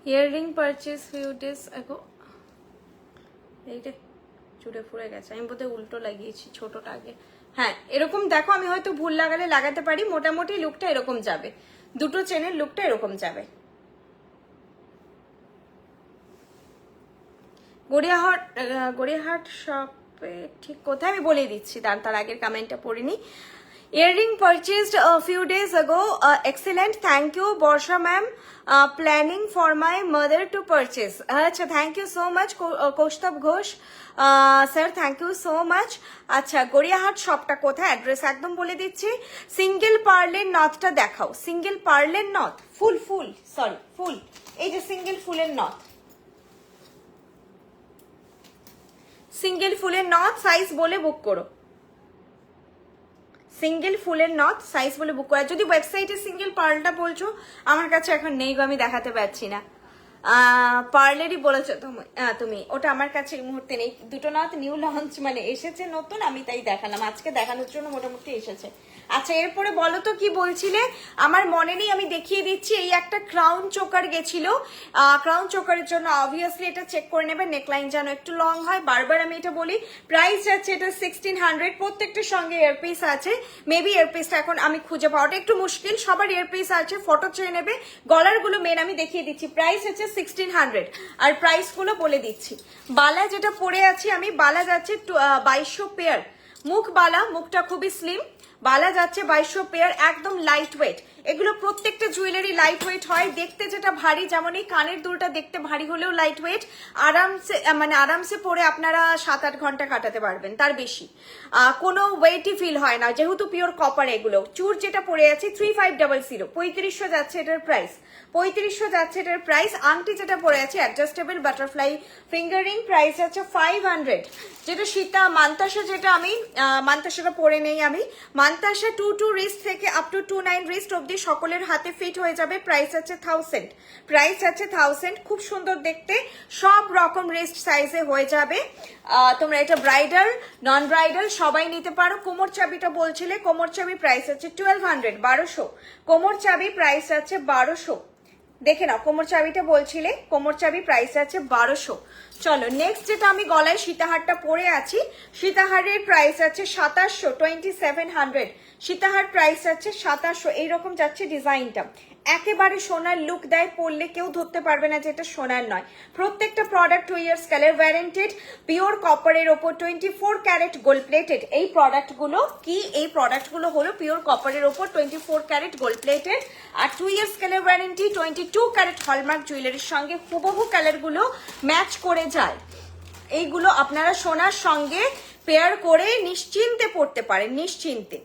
ইয়াররিং পারচেজ ফিউ ডেজ আগো। এইটা চুড়ে ফুড়ে গেছে, আমি বোধহয় উল্টো লাগিয়েছি ছোটটা আগে। হ্যাঁ এরকম দেখো, আমি হয়তো ভুল লাগালে লাগাতে পারি, মোটামুটি লুকটা এরকম যাবে, দুটো চেনের লুকটা এরকম যাবে। গড়িয়াহাট শপে ঠিক কোথায় আমি বলে দিচ্ছি, তার আগের কমেন্টটা পড়িনি। Earring purchased a few days ago. Excellent. Thank you, Borsha ma'am. Planning for my mother to purchase. Acha, thank you so much, Kaushtab Ghosh. Sir, thank you so much. আচ্ছা গড়িয়াহাট শপটা কোথায়, অ্যাড্রেস একদম বলে দিচ্ছি। সিঙ্গেল পার্লের নথটা দেখাও, single পার্লের নথ, ফুল sorry ফুল, এই যে সিঙ্গেল ফুলের নথ, সিঙ্গেল ফুলের নথ, সাইজ বলে বুক করো। সিঙ্গেল ফুলের নথ সাইজ বলে বুক করা। যদি ওয়েবসাইটে সিঙ্গেল পার্লটা বলছো, আমার কাছে এখন নেই গো, আমি দেখাতে পারছি না। পার্লারই বলেছো তুমি, ওটা আমার কাছে এই মুহূর্তে নেই। দুটো নথ নিউ লঞ্চ, মানে এসেছে নতুন, আমি তাই দেখালাম, আজকে দেখানোর জন্য মোটামুটি এসেছে। আচ্ছা এরপরে বলো তো কি বলছিলে, আমার মনে নেই, আমি দেখিয়ে দিচ্ছি। এই একটা ক্রাউন চোকার গেছিল, ক্রাউন চোকারের জন্য অবভিয়াসলি এটা চেক করে নেবে, নেকলাইন যেন একটু লং হয়, বারবার আমি এটা বলি। প্রাইস আছে এটা 1600, প্রত্যেকটার সঙ্গে ইয়ারপিস আছে। মেবি ইয়ারপিসটা এখন আমি খুঁজে পাওয়াটা একটু মুশকিল, সবার ইয়ারপিস আছে, ফটো চেয়ে নেবে। গলার গুলো মেন আমি দেখিয়ে দিচ্ছি, প্রাইস হচ্ছে 1600, আর প্রাইস গুলো বলে দিচ্ছি। বালা যেটা পরে আছি আমি, বালা যাচ্ছে 2200 পেয়ার, মুখ বালা, মুখটা খুবই স্লিম, বালা যাচ্ছে 2200 পেয়ার, একদম লাইট ওয়েট। এগুলো প্রত্যেকটা জুয়েলারি লাইট ওয়েট হয়, দেখতে যেটা ভারী, যেমন এই কানের দুলটা দেখতে ভারী হলেও লাইট ওয়েট, আরামসে পরে আপনারা 7-8 ঘন্টা কাটাতে পারবেন, তার বেশি কোনো ওয়েটই ফিল হয় না, যেহেতু পিওর কপার। এগুলো চুর যেটা পরে আছে 3500, 3500 যাচ্ছে এটার প্রাইস, 3500 যাচ্ছে এটার প্রাইস। আংটি যেটা পরে আছে অ্যাডজাস্টেবল বাটারফ্লাই ফিঙ্গারিং, প্রাইস আছে 500। যেটা সীতা মান্তাসা, যেটা আমি মান্তাসাটা পরে নেই আমি, মান্তাসা 22 রিস্ট থেকে আপ টু 29 রিস্ট অব্দি সকলের হাতে ফিট হয়ে যাবে, প্রাইস আছে 1000, প্রাইস আছে 1000। খুব সুন্দর দেখতে, সব রকম রিস্ট সাইজে হয়ে যাবে। তোমরা এটা ব্রাইডাল নন ব্রাইডাল সবাই নিতে পারো। কোমর চাবিটা বলছিলে, কোমর চাবি প্রাইস আছে 1200, 1200, কোমর চাবি প্রাইস আছে 1200, দেখে নাও। কোমর চাবিটা বলছিলে, কোমর চাবি প্রাইস আছে 1200। চলো নেক্সট যেটা আমি গলায় সীতাহারটা পরে আছি, সীতাহারের প্রাইস আছে 2700, 2700, সীতাহার প্রাইস আছে 2700। এইরকম যাচ্ছে ডিজাইনটা, একেবারে সোনার লুক দেয়, পরলে কেউ ধরতে পারবে না যে এটা সোনার নয়। প্রত্যেকটা product 2 years colour warranted, pure কপারের ওপর 24 ক্যারেট গোল্ড প্লেটেড। এই প্রোডাক্টগুলো কি? এই প্রোডাক্টগুলো হলো পিওর কপারের ওপর 24 ক্যারেট গোল্ড প্লেটেড আর 2 years colour warranty, 22 carat hallmark জুয়েলারির সঙ্গে হুবহু কালারগুলো ম্যাচ করে যায়। এইগুলো আপনারা সোনার সঙ্গে পেয়ার করে নিশ্চিন্তে পড়তে পারেন, নিশ্চিন্তে।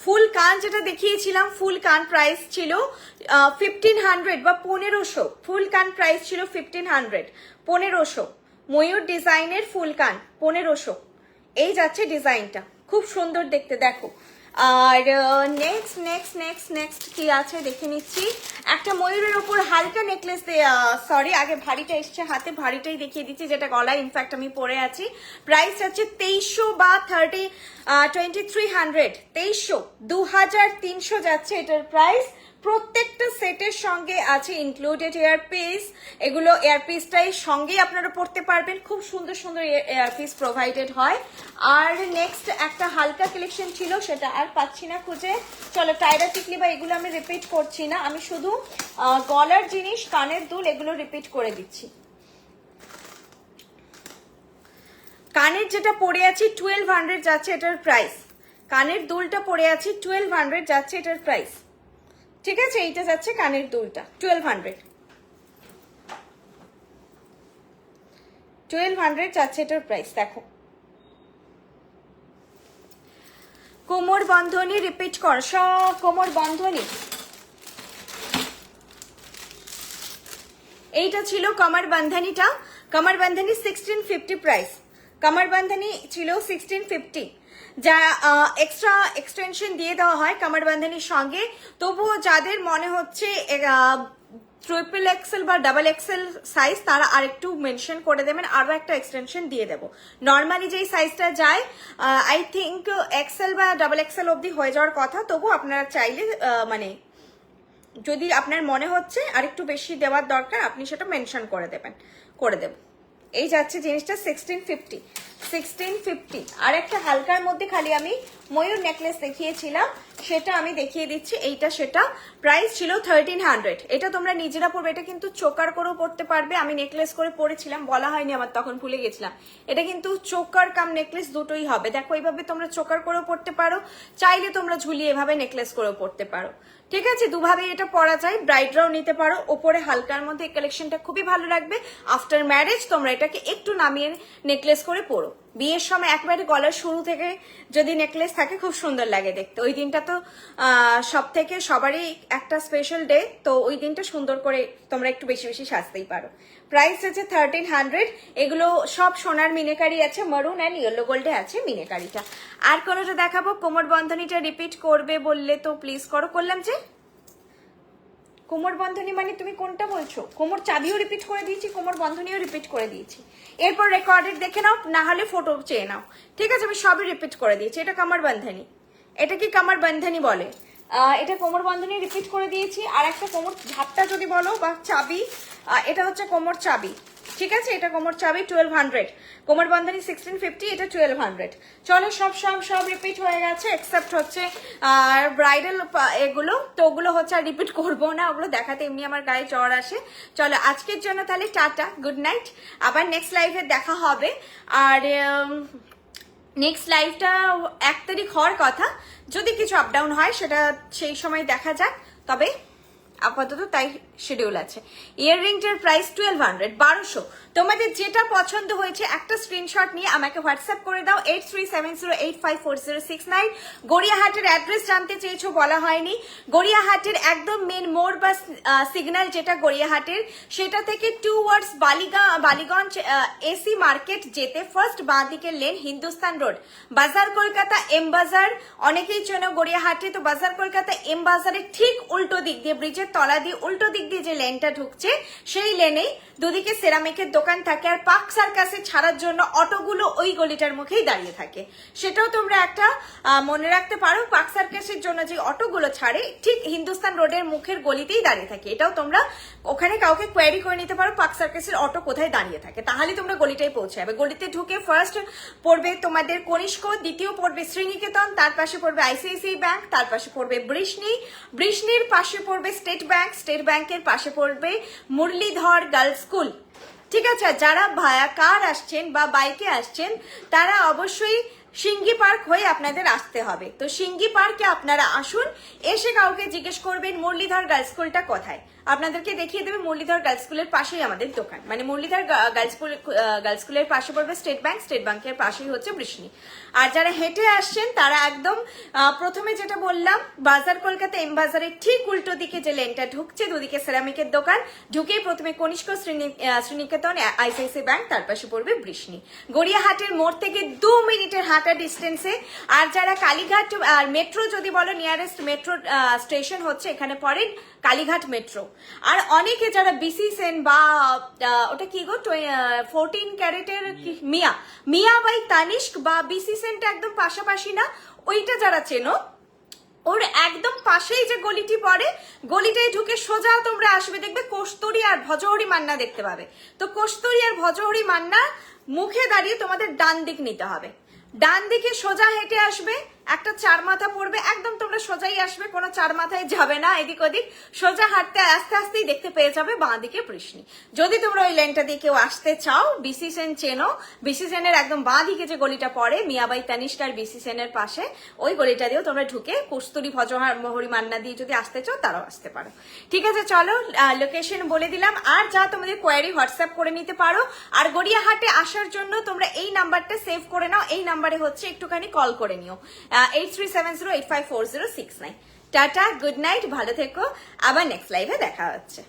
ফুল কান যেটা দেখিয়েছিলাম, ফুল কান প্রাইস ছিল 1500 বা 1500। ফুল কান প্রাইস ছিল 1500, 1500। ময়ূর ডিজাইনের ফুল কান 1500। এই যাচ্ছে ডিজাইনটা, খুব সুন্দর দেখতে, দেখো। আর নেক্সট কি আছে দেখে নিচ্ছি। একটা ময়ূরের ওপর হালকা নেকলেস, সরি আগে ভারীটা এসছে হাতে, ভারীটাই দেখিয়ে দিচ্ছি যেটা গলায় ইনফ্যাক্ট আমি পরে আছি। প্রাইস আছে 2300 বা 2300, 2300, 2300 যাচ্ছে এটার প্রাইস। প্রত্যেকটা সেটের সঙ্গে আছে ইনক্লুডেড এয়ারপিস। এগুলো এয়ারপিসটাই সঙ্গেই আপনারা পড়তে পারবেন, খুব সুন্দর সুন্দর এয়ারপিস প্রোভাইডেড হয়। আর নেক্সট একটা হালকা কালেকশন ছিল, সেটা আর পাচ্ছি না খুঁজে। চলো টায়রা টিকলি বা এগুলো আমি রিপিট করছি না, আমি শুধু গলার জিনিস, কানের দুল এগুলো রিপিট করে দিচ্ছি। কানের যেটা পরে আছি 1200 যাচ্ছে এটার প্রাইস। কানের দুলটা পরে আছি 1200 যাচ্ছে এটার প্রাইস, ঠিক আছে? এইটা যাচ্ছে কানের দুলটা 1200 যাচ্ছে এটার প্রাইস। দেখো কোমর বন্ধনী রিপিট কর, সব কোমর বন্ধনী। এইটা ছিল কমর বন্ধনীটা, কমর বন্ধনী 1650 প্রাইস। কমর বন্ধনী ছিল 1650, যা এক্সট্রা এক্সটেনশন দিয়ে দেওয়া হয় কমর বন্ধনীর সঙ্গে। তবুও যাদের মনে হচ্ছে ট্রিপল এক্সেল বা ডাবল এক্সেল সাইজ, তারা আরেকটু মেনশন করে দেবেন, আরো একটা এক্সটেনশন দিয়ে দেবো। নর্মালি যেই সাইজটা যায় আই থিঙ্ক এক্সেল বা ডাবল এক্সেল অবধি হয়ে যাওয়ার কথা, তবু আপনারা চাইলে মানে যদি আপনার মনে হচ্ছে আরেকটু বেশি দেওয়ার দরকার, আপনি সেটা মেনশন করে দেবেন, করে দেব। এই যাচ্ছে জিনিসটা 1650। আর একটা হালকার মধ্যে খালি আমি ময়ূর নেকলেস দেখিয়েছিলাম, সেটা আমি দেখিয়ে দিচ্ছি। এইটা সেটা প্রাইস ছিল 1300। এটা তোমরা নিজেরা পড়বে, এটা কিন্তু চোকার করেও পড়তে পারবে। আমি নেকলেস করে পড়েছিলাম, বলা হয়নি আমার, তখন ভুলে গেছিলাম। এটা কিন্তু চোকার কাম নেকলেস দুটোই হবে। দেখো এইভাবে তোমরা চোকার করেও পড়তে পারো, চাইলে তোমরা ঝুলিয়ে এভাবে নেকলেস করেও পড়তে পারো, ঠিক আছে? দুভাবে এটা পরা যায়, ব্রাইডরাও নিতে পারো। ওপরে হালকার মধ্যে এই কালেকশনটা খুবই ভালো লাগবে। আফটার ম্যারেজ তোমরা এটাকে একটু নামিয়ে নেকলেস করে পরো। বিয়ের সময় একবারে গলার শুরু থেকে যদি নেকলেস থাকে খুব সুন্দর লাগে দেখতে। ওই দিনটা তো সব থেকে সবারই একটা স্পেশাল ডে, তো ওই দিনটা সুন্দর করে তোমরা একটু বেশি বেশি সাজতেই পারো। প্রাইস আছে 1300। এগুলো সব সোনার মিনেকারি আছে, মারুন অ্যান্ড ইয়েলো গোল্ডে আছে মিনেকারিটা। আর কোনোটা দেখাবো? কোমর বন্ধনীটা রিপিট করবে বললে তো প্লিজ করো। করলাম যে কোমর বন্ধনী মানে তুমি কোনটা বলছো? কোমর চাবিও রিপিট করে দিয়েছি, কোমর বন্ধনীও রিপিট করে দিয়েছি। এরপর রেকর্ডেড দেখে নাও, না হলে ফটো চেয়ে নাও, ঠিক আছে? আমি সবই রিপিট করে দিয়েছি। এটা কোমর বন্ধনী, এটা কি কোমর বন্ধনী বলে? এটা কোমর বন্ধনী রিপিট করে দিয়েছি। আর একটা কোমর ঝাপটা যদি বলো বা চাবি, এটা হচ্ছে কোমর চাবি, ঠিক আছে? এটা কোমর চাবি 1200। কোমর বন্ধনী 1650, এটা 1200। চলো সব সব সব রিপিট হয়ে গেছে এক্সেপ্ট হচ্ছে আর ব্রাইডাল এগুলো, তো ওগুলো হচ্ছে আর রিপিট করবো না, ওগুলো দেখাতে এমনি আমার গায়ে জ্বর আসে। চলো আজকের জন্য তাহলে টাটা, গুড নাইট। আবার নেক্সট লাইভে দেখা হবে। আর নেক্সট লাইভটা 1 তারিখ হওয়ার কথা, যদি কিছু আপ ডাউন হয় সেটা সেই সময় দেখা যাক, তবে আপাতত তাই শিডিউল আছে। ইয়াররিংটার প্রাইস 1200, 1200। তোমাদের যেটা পছন্দ হয়েছে একটা স্ক্রিনশট নিয়ে আমাকে হোয়াটসঅ্যাপ করে দাও 8370854069। গড়িয়াহাটের অ্যাড্রেস জানতে চেয়েছো, বলা হয়নি। গড়িয়াহাটের একদম মেন মোড় বা সিগন্যাল যেটা গড়িয়াহাটের, সেটা থেকে টুয়ার্ডস বালিগঞ্জ এসি মার্কেট যেতে ফার্স্ট বাঁ দিকের লেন, হিন্দুস্তান রোড, বাজার কলকাতা এম বাজার। অনেকেই চেনো গড়িয়াহাটে, তো বাজার কলকাতা এম বাজারের ঠিক উল্টো দিক দিয়ে, ব্রিজের তলা দিয়ে উল্টো দিক দিক দিয়ে যে লেনটা ঢুকছে সেই লেনেই দুদিকে সেরামিকের দোকান থাকে, আর পার্ক সার্কাসে ছাড়ার জন্য অটোগুলো ওই গলিটার মুখেই দাঁড়িয়ে থাকে। সেটাও তোমরা একটা মনে রাখতে পারো, পার্ক সার্কাসের জন্য যে অটোগুলো ছাড়ে ঠিক হিন্দুস্তান রোডের মুখের গলিতেই দাঁড়িয়ে থাকে। এটাও তোমরা ওখানে কাউকে কোয়ারি করে নিতে পারো পার্ক সার্কাসের অটো কোথায় দাঁড়িয়ে থাকে, তাহলে তোমরা গলিটাই পৌঁছে যাবে। গলিতে ঢুকে ফার্স্ট পড়বে তোমাদের কনিষ্ক, দ্বিতীয় পড়বে শ্রীনিকেতন, তার পাশে পড়বে আইসিআইসিআই ব্যাংক, তার পাশে পড়বে বৃষ্ণির পাশে পড়বে স্টেট ব্যাংক, স্টেট ব্যাংকের পাশে পড়বে মুরলীধর গার্লস স্কুল। ঠিক আছে, যারা ভায়া কার আসছেন বা বাইকে আসছেন তারা অবশ্যই সিঙ্গি পার্ক হয়ে আপনাদের আসতে হবে। তো সিঙ্গি পার্কে আপনারা আসুন, এসে কাউকে জিজ্ঞেস করবেন মুরলীধর গার্লস স্কুলটা কোথায়, আপনাদেরকে দেখিয়ে দেবে মুরলীধর গার্লস স্কুলের পাশেই আমাদের দোকান। মানে মুরলীধর গার্লস স্কুলের পাশে পড়বে স্টেট ব্যাংক, স্টেট ব্যাংকের পাশেই হচ্ছে বৃষ্ণি। আর যারা হেঁটে আসছেন তারা একদম প্রথমে যেটা বললাম বাজার কলকাতা এম বাজারের ঠিক উল্টো দিকে যে লেনটা ঢুকছে, দুদিকে সেরামিকের দোকান, ঢুকেই প্রথমে কনিষ্ক, শ্রীনিকেতন, আইসিআইসিআই ব্যাংক, তার পাশে পড়বে বৃষ্ণি। গড়িয়াহাটের মোড় থেকে 2 মিনিটের হাঁটা ডিস্টেন্সে। আর যারা কালীঘাট আর মেট্রো যদি বলো, নিয়ারেস্ট মেট্রো স্টেশন হচ্ছে এখানে পড়েন কালীঘাট মেট্রো। আর অনেকে যারা বিসি সেন বা ওটা কি গো 14 ক্যারেটের মিয়া বাই তানিস্ক বা বিসি সেনটা একদম পাশাপাশি না, ওইটা যারা চেনো ওর একদম পাশেই যে গলিটি পড়ে, গলিটাই ঢুকে সোজা তোমরা আসবে, দেখবে কস্তুরী আর ভজহরি মান্না দেখতে পাবে। তো কস্তুরী আর ভজহরি মান্না মুখে দাঁড়িয়ে তোমাদের ডান দিক নিতে হবে, ডান দিকে সোজা হেঁটে আসবে, একটা 4 মাথা পড়বে, একদম তোমরা সোজাই আসবে, কোনো 4 মাথায় যাবে না এদিক ওদিক, সোজা হাঁটতে আস্তে আস্তেই দেখতে পেয়ে যাবে বাঁ দিকে বৃষ্ণি। যদি তোমরা ওই লেনটা দিয়ে কেউ আসতে চাও, বিসি সেন চেনো, বিসি সেনের একদম বাঁ দিকে যে গলিটা পড়ে মিয়াবাই তানিস্ক আর বিসি সেনের পাশে, ওই গলিটা দিয়েও তোমরা ঢুকে কস্তুরী ভজহরি মান্না দিয়ে যদি আসতে চাও তারাও আসতে পারো। ঠিক আছে, চলো লোকেশন বলে দিলাম। আর যা তোমাদের কোয়ারি হোয়াটসঅ্যাপ করে নিতে পারো। আর গড়িয়াহাটে আসার জন্য তোমরা এই নাম্বারটা সেভ করে নাও, এই নাম্বারে হচ্ছে একটুখানি কল করে নিও 8370854069। টাটা, গুড নাইট, ভালো থেকো, আবার নেক্সট লাইভে দেখা হচ্ছে।